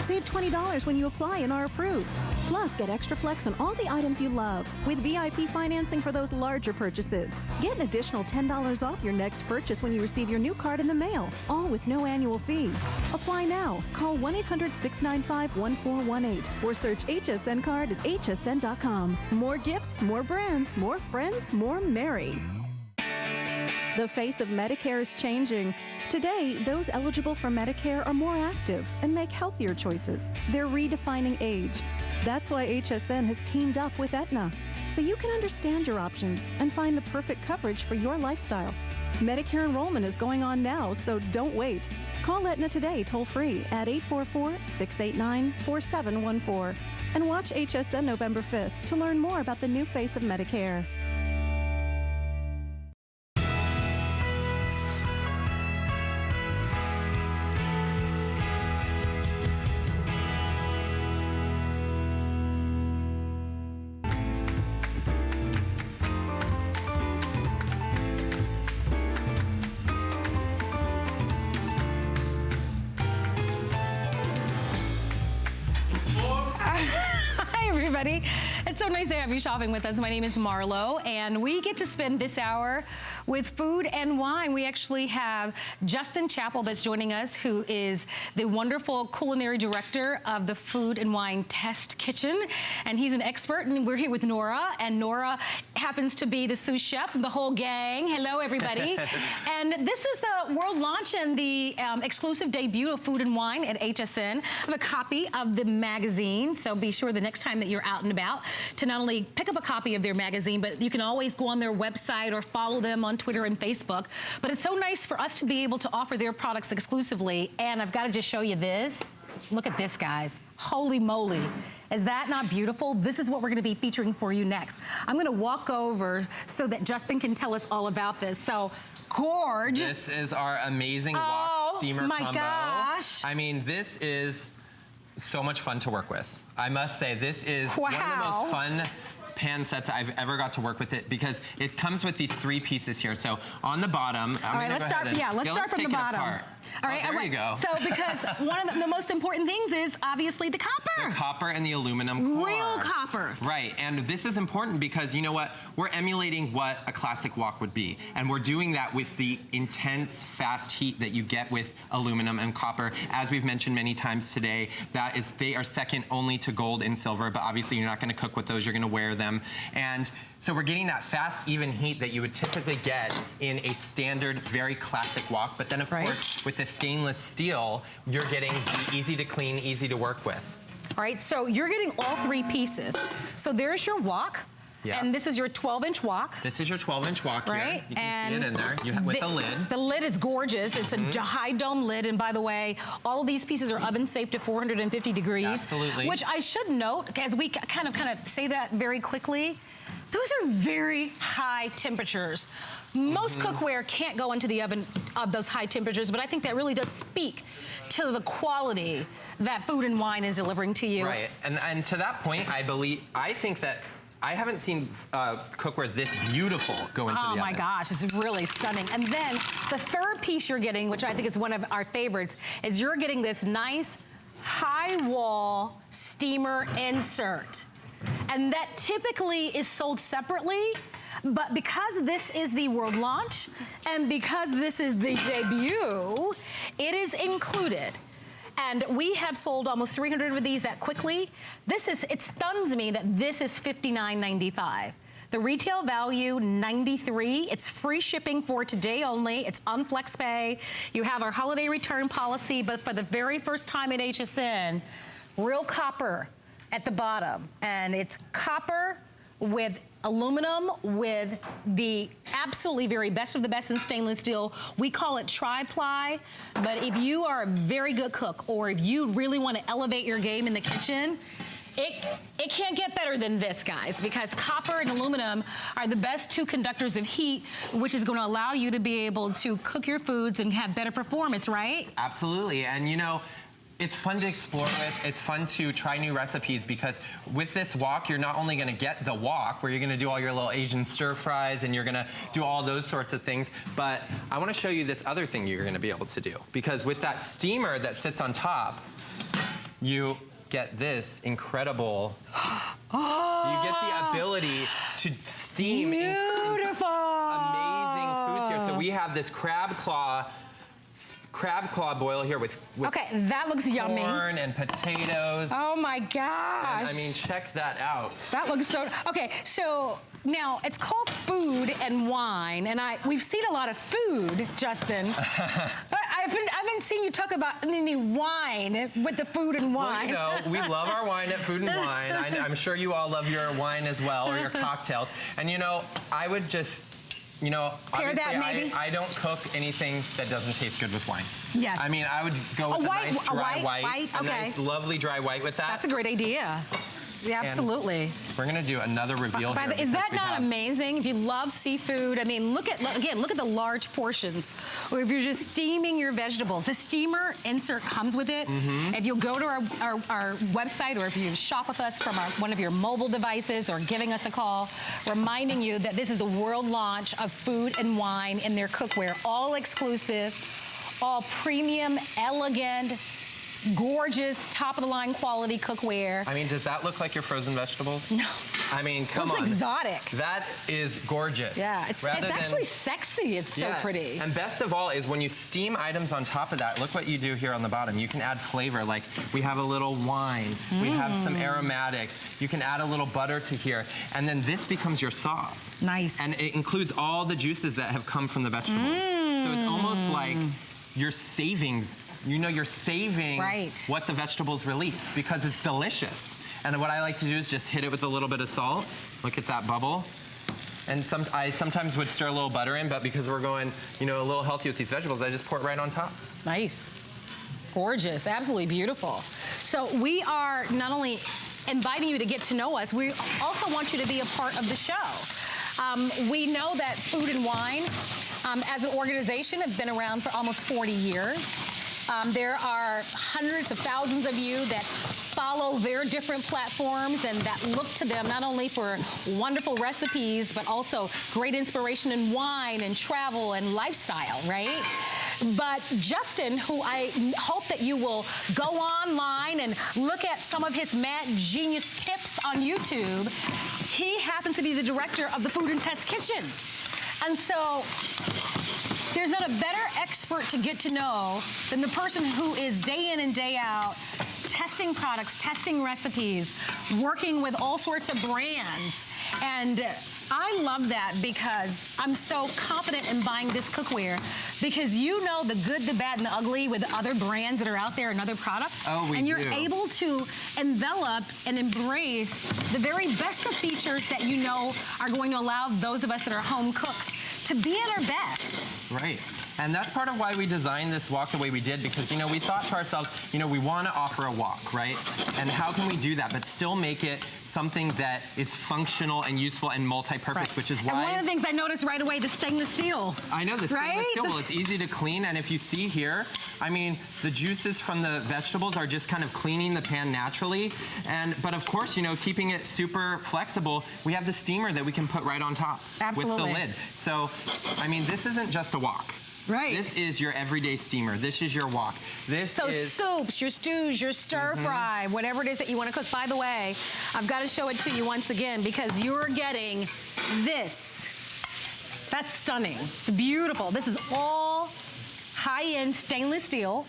Save $20 when you apply and are approved. Plus, get extra flex on all the items you love with VIP financing for those larger purchases. Get an additional $10 off your next purchase when you receive your new card in the mail, all with no annual fee. Apply now. Call 1-800-695-1418 or search HSN card at hsn.com. More gifts, more brands, more friends, more merry. The face of Medicare is changing. Today, those eligible for Medicare are more active and make healthier choices. They're redefining age. That's why HSN has teamed up with Aetna, so you can understand your options and find the perfect coverage for your lifestyle. Medicare enrollment is going on now, so don't wait. Call Aetna today toll-free at 844-689-4714 and watch HSN November 5th to learn more about the new face of Medicare. It's so nice to have you shopping with us. My name is Marlo, and we get to spend this hour with food and wine. We actually have Justin Chappell that's joining us, who is the wonderful culinary director of the Food and Wine Test Kitchen, and he's an expert. And we're here with Nora, and Nora happens to be the sous chef of the whole gang. Hello, everybody. And this is the world launch and the exclusive debut of Food and Wine at HSN. I have a copy of the magazine, so be sure the next time that you're out and about to not only pick up a copy of their magazine, but you can always go on their website or follow them on Twitter and Facebook. But it's so nice for us to be able to offer their products exclusively. And I've got to just show you this. Look at this, guys. Holy moly. Is that not beautiful? This is what we're gonna be featuring for you next. I'm gonna walk over so that Justin can tell us all about this. So, gorge. This is our amazing wok steamer combo. Oh my gosh. I mean, this is so much fun to work with. I must say, this is one of the most fun pan sets I've ever got to work with it because it comes with these 3 pieces here. So on the bottom, all right, let's start. Let's start from the bottom. All right, there you go. So because one of the most important things is obviously the copper. The copper and the aluminum core. Real copper. Right, and this is important because you know what? We're emulating what a classic wok would be. And we're doing that with the intense, fast heat that you get with aluminum and copper. As we've mentioned many times today, they are second only to gold and silver, but obviously you're not gonna cook with those, you're gonna wear them. And so we're getting that fast, even heat that you would typically get in a standard, very classic wok. But then of course, with the stainless steel, you're getting the easy to clean, easy to work with. All right, so you're getting all 3 pieces. So there's your wok. Yeah. And this is your 12-inch wok. This is your 12-inch wok right? here. You can and see it in there. You have with the lid. The lid is gorgeous. It's a high dome lid. And by the way, all of these pieces are oven safe to 450 degrees. Absolutely. Which I should note, as we kind of say that very quickly, those are very high temperatures. Most cookware can't go into the oven of those high temperatures, but I think that really does speak to the quality that Food and Wine is delivering to you. Right, and to that point, I think that I haven't seen cookware this beautiful go into the oven. Oh my gosh, it's really stunning. And then the third piece you're getting, which I think is one of our favorites, is you're getting this nice high wall steamer insert. And that typically is sold separately, but because this is the world launch and because this is the debut, it is included. And we have sold almost 300 of these that quickly. It stuns me that this is $59.95. The retail value, $93. It's free shipping for today only. It's on FlexPay. You have our holiday return policy, but for the very first time at HSN, real copper at the bottom. And it's copper with aluminum with the absolutely very best of the best in stainless steel. We call it tri-ply, but if you are a very good cook or if you really want to elevate your game in the kitchen, it can't get better than this, guys, because copper and aluminum are the best 2 conductors of heat, which is going to allow you to be able to cook your foods and have better performance, right? Absolutely, and you know, it's fun to explore with, it's fun to try new recipes because with this wok, you're not only gonna get the wok where you're gonna do all your little Asian stir fries and you're gonna do all those sorts of things, but I wanna show you this other thing you're gonna be able to do. Because with that steamer that sits on top, you get this incredible, you get the ability to steam in amazing foods here. So we have this crab claw boil here with okay, that looks yummy. Corn and potatoes. Oh my gosh. And, I mean, check that out. That looks so, okay, so now it's called Food and Wine, and we've seen a lot of food, Justin, but I haven't seen you talk about any wine with the Food and Wine. Well, you know, we love our wine at Food and Wine. I'm sure you all love your wine as well, or your cocktails. And you know, I would just, you know, pair obviously that maybe? I don't cook anything that doesn't taste good with wine. Yes. I mean, I would go with a nice dry white. Okay. A nice, lovely dry white with that. That's a great idea. Yeah, absolutely. And we're gonna do another reveal here. Is that not amazing? If you love seafood, I mean, look at the large portions. Or if you're just steaming your vegetables, the steamer insert comes with it. If you'll go to our website or if you shop with us from one of your mobile devices or giving us a call, reminding you that this is the world launch of Food and Wine in their cookware, all exclusive, all premium, elegant, gorgeous, top-of-the-line quality cookware. I mean, does that look like your frozen vegetables? No. I mean, come on. Looks exotic. That is gorgeous. Yeah, it's actually sexy. It's so pretty. And best of all is when you steam items on top of that, look what you do here on the bottom. You can add flavor, like we have a little wine, we have some aromatics, you can add a little butter to here, and then this becomes your sauce. Nice. And it includes all the juices that have come from the vegetables. So it's almost like you're saving what the vegetables release because it's delicious. And what I like to do is just hit it with a little bit of salt. Look at that bubble. And I sometimes would stir a little butter in, but because we're going, you know, a little healthy with these vegetables, I just pour it right on top. Nice. Gorgeous. Absolutely beautiful. So we are not only inviting you to get to know us, we also want you to be a part of the show. We know that Food and Wine, as an organization, have been around for almost 40 years. There are hundreds of thousands of you that follow their different platforms and that look to them not only for wonderful recipes, but also great inspiration in wine and travel and lifestyle, right? But Justin, who I hope that you will go online and look at some of his mad genius tips on YouTube, he happens to be the director of the Food and Test Kitchen. And so there's not a better expert to get to know than the person who is day in and day out testing products, testing recipes, working with all sorts of brands. And I love that because I'm so confident in buying this cookware because you know the good, the bad, and the ugly with other brands that are out there and other products. Oh, we do. And you're able to envelop and embrace the very best of features that you know are going to allow those of us that are home cooks to be at our best. Right. And that's part of why we designed this wok the way we did, because, you know, we thought to ourselves, you know, we want to offer a wok, right? And how can we do that, but still make it something that is functional and useful and multi-purpose, right. Which is why... And one of the things I noticed right away, the stainless steel. I know, the stainless right? steel. Well, it's easy to clean, and if you see here, I mean, the juices from the vegetables are just kind of cleaning the pan naturally. But of course, you know, keeping it super flexible, we have the steamer that we can put right on top. Absolutely. With the lid. So, I mean, this isn't just a wok. Right. This is your everyday steamer. This is your wok. This is... soups, your stews, your stir fry, whatever it is that you want to cook. By the way, I've got to show it to you once again because you're getting this. That's stunning. It's beautiful. This is all high-end stainless steel.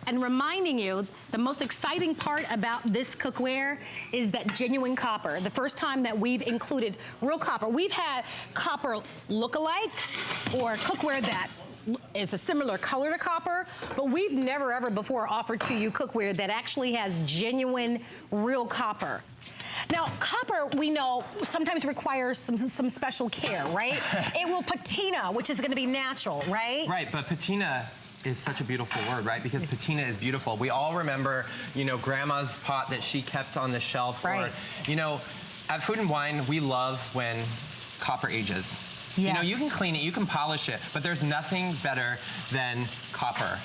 And reminding you, the most exciting part about this cookware is that genuine copper. The first time that we've included real copper. We've had copper lookalikes or cookware that is a similar color to copper, but we've never ever before offered to you cookware that actually has genuine, real copper. Now, copper, we know, sometimes requires some special care, right? It will patina, which is gonna be natural, right? Right, but patina is such a beautiful word, right? Because patina is beautiful. We all remember, you know, grandma's pot that she kept on the shelf. Right. Or, you know, at Food and Wine, we love when copper ages. Yes. You know, you can clean it, you can polish it, but there's nothing better than copper.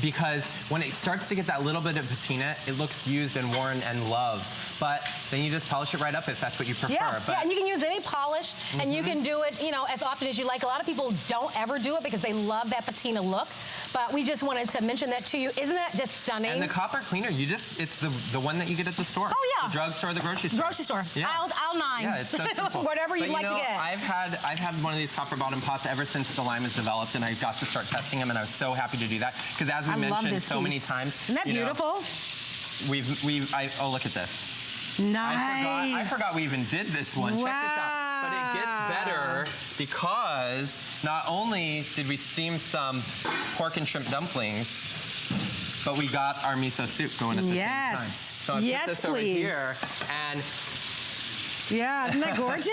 Because when it starts to get that little bit of patina, it looks used and worn and loved. But then you just polish it right up if that's what you prefer. Yeah, but and you can use any polish, and you can do it, you know, as often as you like. A lot of people don't ever do it because they love that patina look. But we just wanted to mention that to you. Isn't that just stunning? And the copper cleaner, it's the one that you get at the store. Oh, yeah. The drugstore, the grocery store. Grocery store. Yeah. Aisle 9. Yeah, it's so simple. Whatever you'd like to get. I've had one of these copper bottom pots ever since the line was developed, and I got to start testing them, and I was so happy to do that. Because as we mentioned so many times. Isn't that beautiful? Oh, look at this. Nice. I forgot we even did this one. Wow. Check this out. But it gets better because not only did we steam some pork and shrimp dumplings, but we got our miso soup going at the same time. So I put this over here, and yeah, isn't that gorgeous?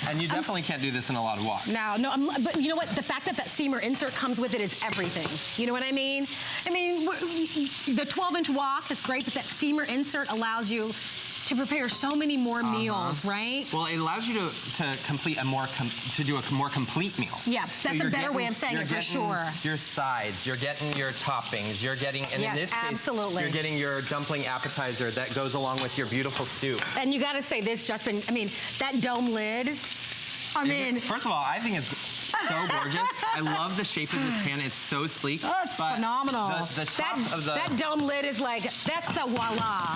And you definitely can't do this in a lot of woks. No, but you know what? The fact that steamer insert comes with it is everything. You know what I mean? I mean, the 12-inch wok is great, but that steamer insert allows you to prepare so many more meals, right? Well, it allows you to complete a more complete meal. Yeah, that's a better way of saying it for sure. Your sides, you're getting your toppings, you're getting, and in this case, you're getting your dumpling appetizer that goes along with your beautiful soup. And you got to say this, Justin. I mean, that dome lid. I mean, first of all, I think it's so gorgeous. I love the shape of this pan. It's so sleek. Oh, it's phenomenal. The top of the... That dome lid is like, that's the voila.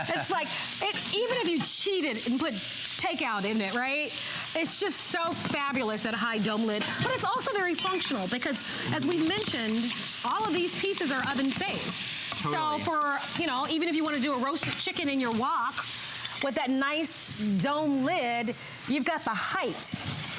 It's like, even if you cheated and put takeout in it, right? It's just so fabulous, that high dome lid. But it's also very functional because, as we mentioned, all of these pieces are oven safe. Totally. So for, you know, even if you want to do a roasted chicken in your wok, with that nice dome lid, you've got the height.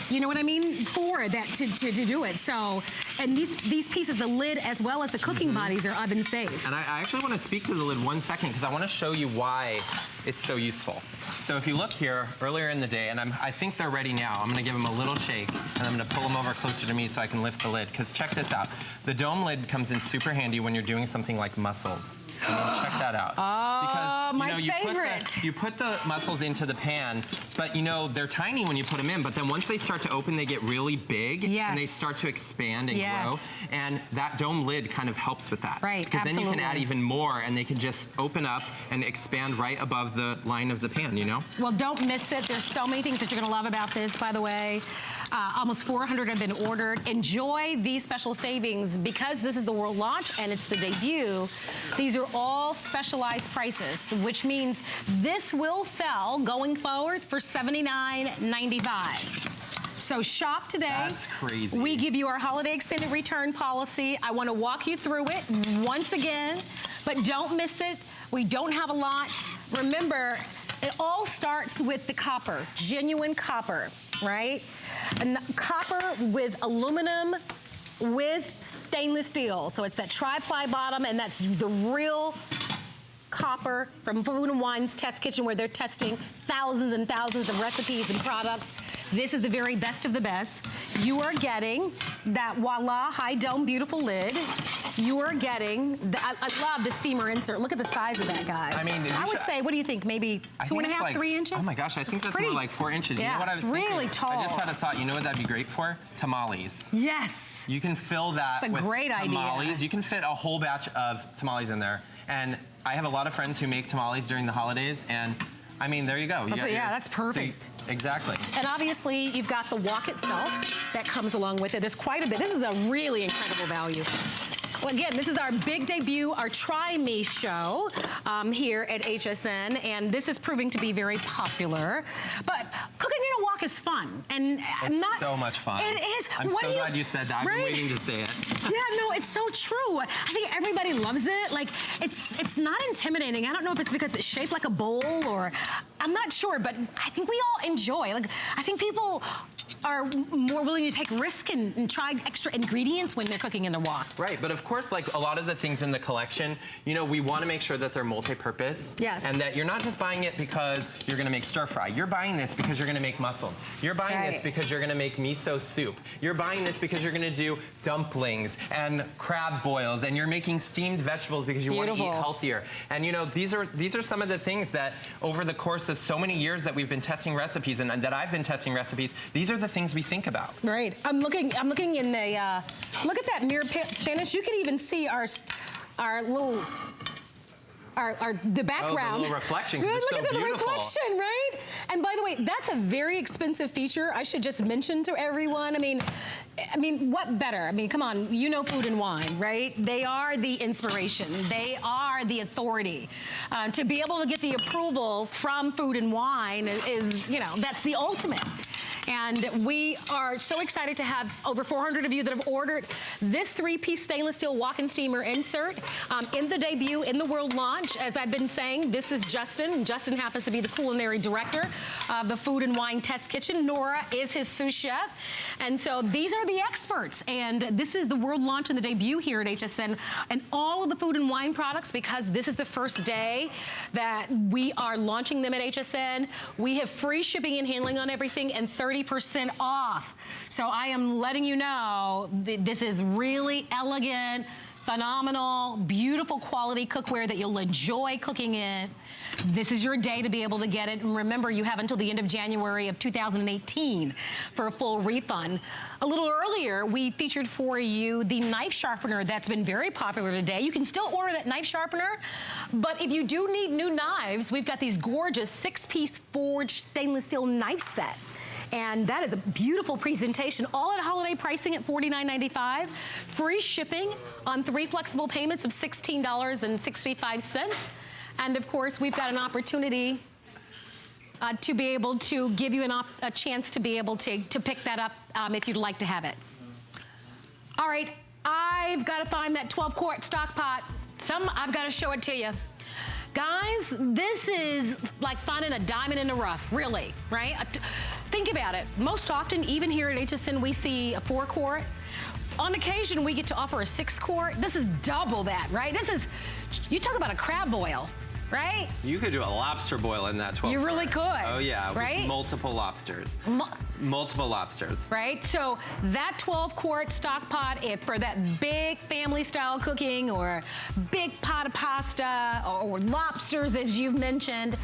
You know what I mean? For that to do it. So, and these pieces, the lid as well as the cooking bodies, are oven safe. And I actually want to speak to the lid 1 second because I want to show you why it's so useful. So if you look here earlier in the day, and I think they're ready now. I'm going to give them a little shake, and I'm going to pull them over closer to me so I can lift the lid. Because check this out. The dome lid comes in super handy when you're doing something like mussels. I mean, check that out. Oh, my favorite. You put the mussels into the pan, but they're tiny when you put them in, but then once they start to open, they get really big, and they start to expand and grow, and that dome lid kind of helps with that. Right, because then you can add even more, and they can just open up and expand right above the line of the pan, Well, don't miss it. There's so many things that you're gonna love about this, by the way. Almost 400 have been ordered. Enjoy these special savings because this is the world launch and it's the debut. These are all specialized prices, which means this will sell going forward for $79.95. So shop today. That's crazy. We give you our holiday extended return policy. I want to walk you through it once again, but don't miss it. We don't have a lot. Remember, it all starts with the copper, genuine copper, right? And copper with aluminum with stainless steel. So it's that tri-ply bottom, and that's the real copper from Food & Wine's Test Kitchen, where they're testing thousands and thousands of recipes and products. This is the very best of the best. You are getting that voila high dome beautiful lid. You are getting, I love the steamer insert. Look at the size of that, guys. I mean, I would say, what do you think? Maybe 2.5, 3 inches? Oh my gosh, I think that's more like 4 inches. Yeah, you know what I was thinking? really tall. I just had a thought. You know what that'd be great for? Tamales. Yes. You can fill that That's a with great tamales. idea. You can fit a whole batch of tamales in there. And I have a lot of friends who make tamales during the holidays, and I mean, there you go. Yeah, that's perfect. Exactly. And obviously, you've got the wok itself that comes along with it. There's quite a bit. This is a really incredible value. Well, again, this is our big debut, our Try Me show here at HSN, and this is proving to be very popular. But cooking in a wok is fun, and it's so much fun. It is. I'm so glad you said that. I've been waiting to say it. Yeah, no, it's so true. I think everybody loves it. Like, it's not intimidating. I don't know if it's because it's shaped like a bowl or I'm not sure, but I think we all enjoy. Like, I think people are more willing to take risk and try extra ingredients when they're cooking in a wok. Right, but of course, like a lot of the things in the collection, we want to make sure that they're multi-purpose. Yes. And that you're not just buying it because you're going to make stir fry. You're buying this because you're going to make mussels. You're buying this because you're going to make miso soup. You're buying this because you're going to do dumplings and crab boils, and you're making steamed vegetables because you want to eat healthier. And these are some of the things that over the course of so many years that we've been testing recipes and that I've been testing recipes, these are the things we think about. Right. I'm looking in the look at that mirror finish. You can even see our little the background. Oh, the little reflection, because it's so beautiful. Look at the reflection, right? And by the way, that's a very expensive feature. I should just mention to everyone. I mean, what better? I mean, come on, Food & Wine, right? They are the inspiration. They are the authority. To be able to get the approval from Food & Wine is, that's the ultimate. And we are so excited to have over 400 of you that have ordered this 3-piece stainless steel wok and steamer insert in the debut, in the world launch. As I've been saying, this is Justin. Justin happens to be the culinary director of the Food & Wine Test Kitchen. Nora is his sous chef. And so these are the experts. And this is the world launch and the debut here at HSN. And all of the Food & Wine products, because this is the first day that we are launching them at HSN, we have free shipping and handling on everything and 30% off. So I am letting you know this is really elegant, phenomenal, beautiful quality cookware that you'll enjoy cooking in. This is your day to be able to get it. And remember, you have until the end of January of 2018 for a full refund. A little earlier, we featured for you the knife sharpener that's been very popular today. You can still order that knife sharpener, but if you do need new knives, we've got these gorgeous 6-piece forged stainless steel knife set. And that is a beautiful presentation, all at holiday pricing at $49.95. Free shipping on 3 flexible payments of $16.65. And of course, we've got an opportunity to be able to give you a chance to be able to pick that up if you'd like to have it. All right, I've got to find that 12-quart stock pot. I've got to show it to you. Guys, this is like finding a diamond in the rough, really, right? Think about it. Most often, even here at HSN, we see a 4-quart. On occasion, we get to offer a 6-quart. This is double that, right? You talk about a crab boil, right? You could do a lobster boil in that 12 You really could. Oh yeah, right? With multiple lobsters. Multiple lobsters. Right, so that 12-quart stock pot, if for that big family style cooking or big pot of pasta or lobsters as you've mentioned,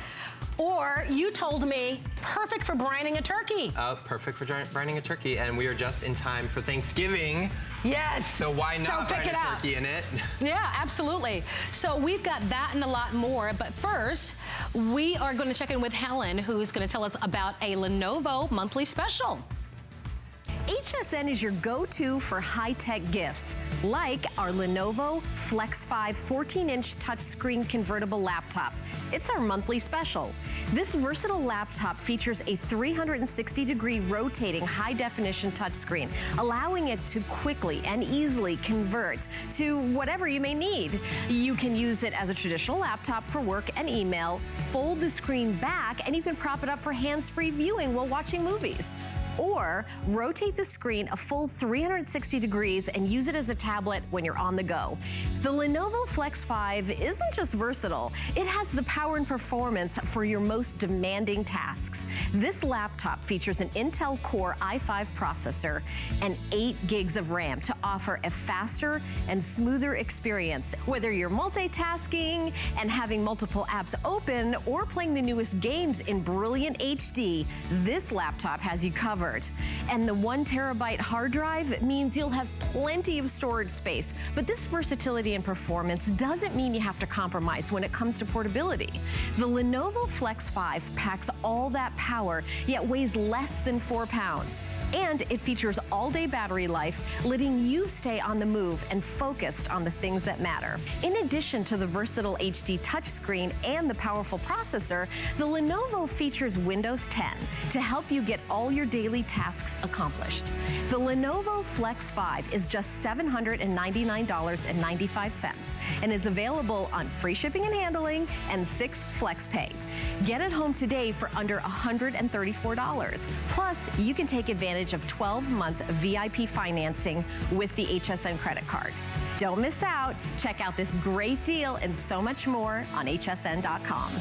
or you told me, perfect for brining a turkey. Perfect for brining a turkey, and we are just in time for Thanksgiving. Yes. So why not brine a turkey in it? Yeah, absolutely. So we've got that and a lot more, but first, we are going to check in with Helen, who's going to tell us about a Lenovo monthly special. HSN is your go-to for high-tech gifts, like our Lenovo Flex 5 14-inch touchscreen convertible laptop. It's our monthly special. This versatile laptop features a 360-degree rotating high-definition touchscreen, allowing it to quickly and easily convert to whatever you may need. You can use it as a traditional laptop for work and email, fold the screen back, and you can prop it up for hands-free viewing while watching movies. Or rotate the screen a full 360 degrees and use it as a tablet when you're on the go. The Lenovo Flex 5 isn't just versatile, it has the power and performance for your most demanding tasks. This laptop features an Intel Core i5 processor and 8 gigs of RAM to offer a faster and smoother experience. Whether you're multitasking and having multiple apps open or playing the newest games in brilliant HD, this laptop has you covered. And the 1 terabyte hard drive means you'll have plenty of storage space. But this versatility and performance doesn't mean you have to compromise when it comes to portability. The Lenovo Flex 5 packs all that power, yet weighs less than 4 pounds. And it features all-day battery life, letting you stay on the move and focused on the things that matter. In addition to the versatile HD touchscreen and the powerful processor, the Lenovo features Windows 10 to help you get all your daily tasks accomplished. The Lenovo Flex 5 is just $799.95 and is available on free shipping and handling and 6 Flex Pay. Get it home today for under $134. Plus, you can take advantage of 12-month VIP financing with the HSN credit card. Don't miss out. Check out this great deal and so much more on hsn.com.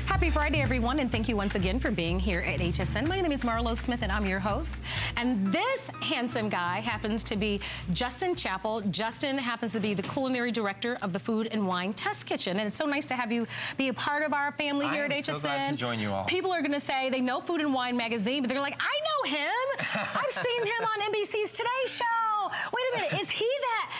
Happy Friday, everyone, and thank you once again for being here at HSN. My name is Marlo Smith, and I'm your host. And this handsome guy happens to be Justin Chappell. Justin happens to be the culinary director of the Food and Wine Test Kitchen, and it's so nice to have you be a part of our family here at HSN. I'm so glad to join you all. People are going to say they know Food and Wine magazine, but they're like, I know him. I've seen him on NBC's Today Show. Wait a minute, is he that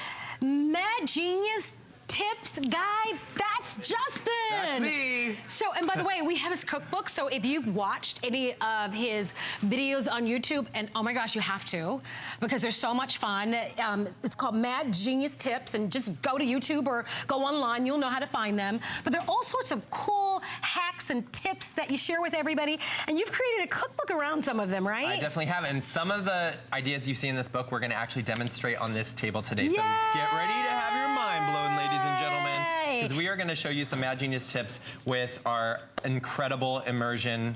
mad genius tips guy? That's Justin. That's me. So, and by the way, we have his cookbook. So if you've watched any of his videos on YouTube, and oh my gosh, you have to, because they're so much fun. It's called Mad Genius Tips, and just go to YouTube or go online. You'll know how to find them. But there are all sorts of cool hacks and tips that you share with everybody. And you've created a cookbook around some of them, right? I definitely have. And some of the ideas you see in this book, we're going to actually demonstrate on this table today. So get ready to have your mind blown, ladies and gentlemen, because we are going to show you some Mad Genius tips with our incredible immersion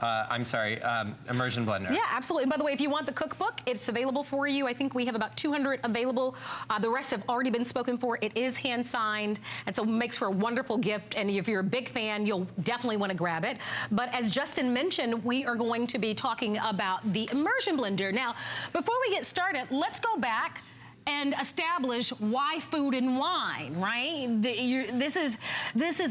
blender. Yeah, absolutely. And by the way, if you want the cookbook, it's available for you. I think we have about 200 available. The rest have already been spoken for. It is hand-signed, and so it makes for a wonderful gift. And if you're a big fan, you'll definitely want to grab it. But as Justin mentioned, we are going to be talking about the immersion blender. Now, before we get started, let's go back and establish why Food and Wine, right? This is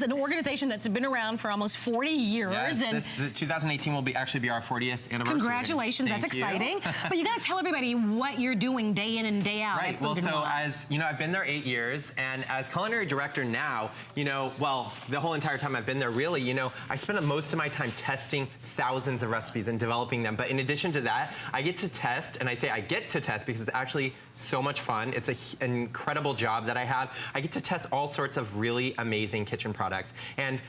an organization that's been around for almost 40 years. Yes, and 2018 will actually be our 40th anniversary. Congratulations, that's exciting. But you got to tell everybody what you're doing day in and day out. Right, well, so as you know, I've been there 8 years, and as culinary director now, you know, well, the whole entire time I've been there, really, you know, I spend most of my time testing thousands of recipes and developing them. But in addition to that, I get to test, and I say I get to test because it's actually so much fun. It's an incredible job that I have. I get to test all sorts of really amazing kitchen products. And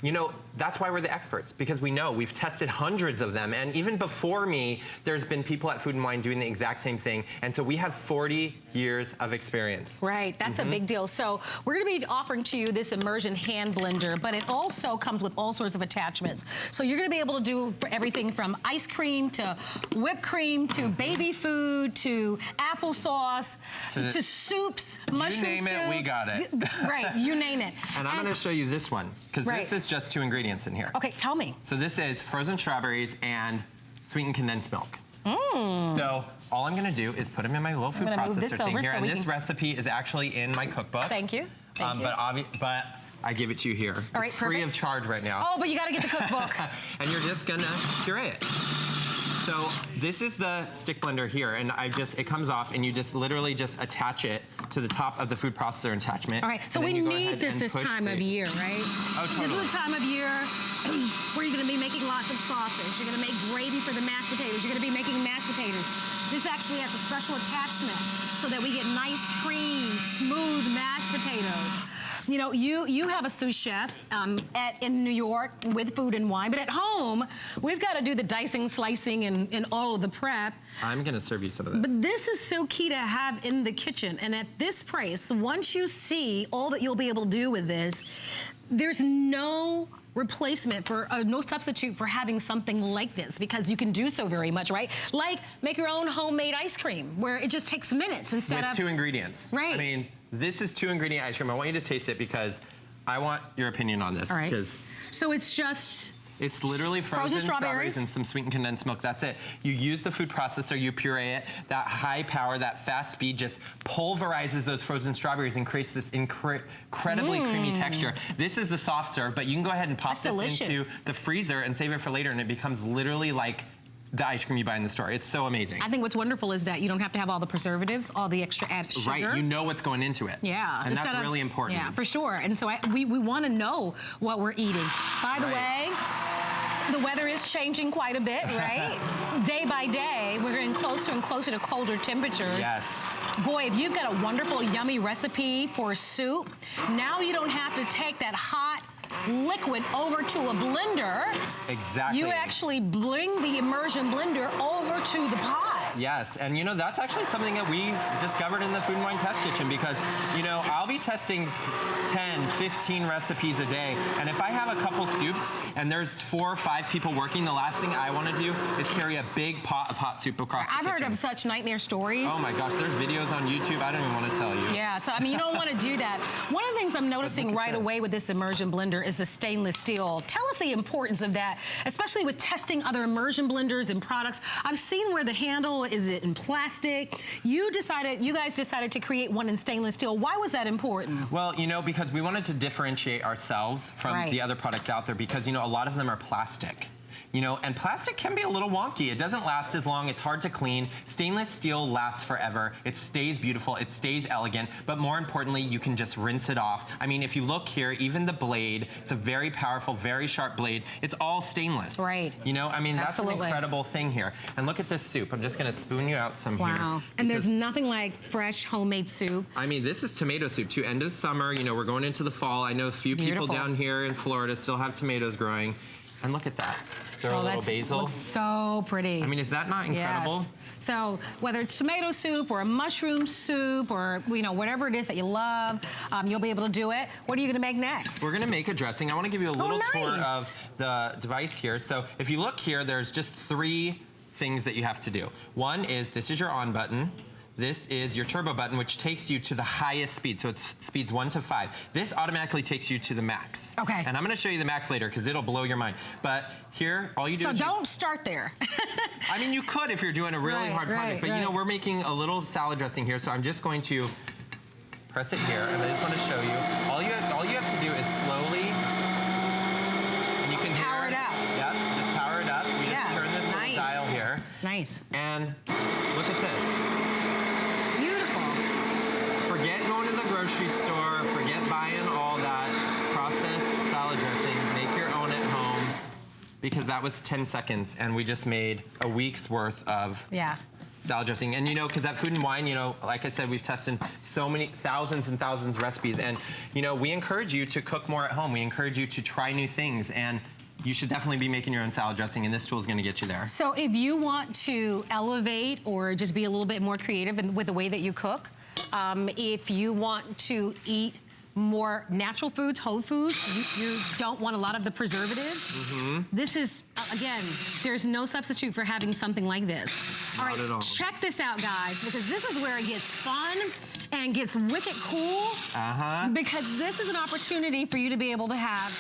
you know, that's why we're the experts, because we know we've tested hundreds of them. And even before me, there's been people at Food & Wine doing the exact same thing. And so we have 40 years of experience. Right, that's a big deal. So we're gonna be offering to you this immersion hand blender, but it also comes with all sorts of attachments. So you're gonna be able to do everything from ice cream to whipped cream to baby food to applesauce to soups, mushroom You name it, we got it. Right, you name it. And I'm gonna show you this one, because this is just 2 ingredients in here. Okay, tell me. So this is frozen strawberries and sweetened condensed milk. So all I'm gonna do is put them in my little food processor thing here, and this recipe is actually in my cookbook. Thank you. Thank you. But I give it to you here. All right, it's free of charge right now. Oh, but you gotta get the cookbook. And you're just gonna puree it. So this is the stick blender here, and it comes off, and you just literally just attach it to the top of the food processor attachment. All right, so we need this time of year, right? Oh, totally. This is the time of year where you're gonna be making lots of sausage. You're gonna make gravy for the mashed potatoes. You're gonna be making mashed potatoes. This actually has a special attachment so that we get nice, creamy, smooth mashed potatoes. You know, you have a sous chef in New York with Food & Wine, but at home, we've got to do the dicing, slicing, and all of the prep. I'm gonna serve you some of this. But this is so key to have in the kitchen, and at this price, once you see all that you'll be able to do with this, there's no replacement for, no substitute for having something like this, because you can do so very much, right? Like make your own homemade ice cream, where it just takes minutes instead with 2 ingredients. Right. I mean, this is 2 ingredient ice cream. I want you to taste it because I want your opinion on this. All right. Because so it's just... It's literally frozen strawberries and some sweetened condensed milk. That's it. You use the food processor, you puree it. That high power, that fast speed just pulverizes those frozen strawberries and creates this incredibly creamy texture. This is the soft serve, but you can go ahead and pop this into the freezer and save it for later, and it becomes literally like the ice cream you buy in the store. It's so amazing. I think what's wonderful is that you don't have to have all the preservatives, all the extra added sugar. Right, you know what's going into it. Yeah. And that's really important. Yeah, for sure. And so we want to know what we're eating. By the way, the weather is changing quite a bit, right? Day by day, we're getting closer and closer to colder temperatures. Yes. Boy, if you've got a wonderful, yummy recipe for soup, now you don't have to take that hot liquid over to a blender. Exactly. You actually bring the immersion blender over to the pot. Yes, and you know, that's actually something that we've discovered in the Food & Wine Test Kitchen, because, you know, I'll be testing 10, 15 recipes a day, and if I have a couple soups and there's 4 or 5 people working, the last thing I want to do is carry a big pot of hot soup across the kitchen. I've heard of such nightmare stories. Oh my gosh, there's videos on YouTube, I don't even want to tell you. Yeah, so I mean, you don't want to do that. One of the things I'm noticing right away with this immersion blender is the stainless steel. Tell us the importance of that, especially with testing other immersion blenders and products. I've seen where the handle is in plastic. You guys decided to create one in stainless steel. Why was that important? Well, you know, because we wanted to differentiate ourselves from the other products out there, because, you know, a lot of them are plastic. You know, and plastic can be a little wonky. It doesn't last as long, it's hard to clean. Stainless steel lasts forever. It stays beautiful, it stays elegant, but more importantly, you can just rinse it off. I mean, if you look here, even the blade, it's a very powerful, very sharp blade. It's all stainless. Right. You know, I mean, that's an incredible thing here. And look at this soup. I'm just gonna spoon you out some here. Wow. And there's nothing like fresh homemade soup. I mean, this is tomato soup too. End of summer, you know, we're going into the fall. I know a few people down here in Florida still have tomatoes growing. And look at that. Throw a little basil. Looks so pretty. I mean, is that not incredible? Yes. So whether it's tomato soup or a mushroom soup or, you know, whatever it is that you love, you'll be able to do it. What are you gonna make next? We're gonna make a dressing. I wanna give you a little tour of the device here. So if you look here, there's just 3 things that you have to do. One is, this is your on button. This is your turbo button, which takes you to the highest speed. So it's speeds 1 to 5. This automatically takes you to the max. Okay. And I'm gonna show you the max later because it'll blow your mind. But here, all you do is don't start there. I mean, you could if you're doing a really hard project, but you know, we're making a little salad dressing here, so I'm just going to press it here, and I just want to show you. All you have to do is slowly, and you can power it up. Yep, just power it up. You just turn this little dial here. Nice. And look at this. Forget going to the grocery store, forget buying all that processed salad dressing, make your own at home, because that was 10 seconds and we just made a week's worth of salad dressing. And you know, because at Food and Wine, you know, like I said, we've tested so many thousands and thousands of recipes, and you know, we encourage you to cook more at home. We encourage you to try new things, and you should definitely be making your own salad dressing, and this tool is going to get you there. So if you want to elevate or just be a little bit more creative with the way that you cook, if you want to eat more natural foods, whole foods, you don't want a lot of the preservatives. This is, again, there's no substitute for having something like this. All right, Not at all. check this out, guys, because this is where it gets fun and gets wicked cool. Because this is an opportunity for you to be able to have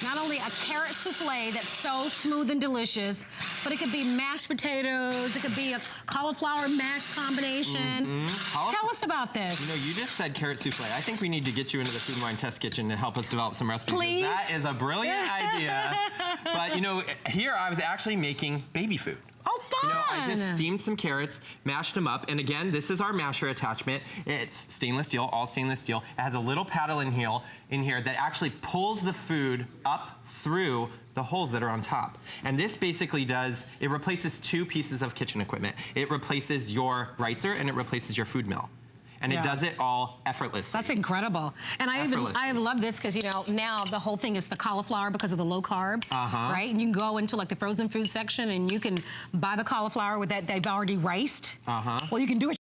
not only a carrot souffle that's so smooth and delicious, but it could be mashed potatoes, it could be a cauliflower mash combination. Tell us about this. You know, you just said carrot souffle. I think we need to get you into the Food and Wine test kitchen to help us develop some recipes. Please? That is a brilliant idea. But you know, here I was actually making baby food. Oh, fun! You know, I just steamed some carrots, mashed them up, and again, this is our masher attachment. It's stainless steel, all stainless steel. It has a little paddle in here that actually pulls the food up through the holes that are on top. And this basically does, it replaces 2 pieces of kitchen equipment. It replaces your ricer and it replaces your food mill. And it does it all effortlessly. That's incredible. And I love this because, you know, now the whole thing is the cauliflower because of the low carbs, right? And you can go into like the frozen food section and you can buy the cauliflower with that they've already riced. Well, you can do it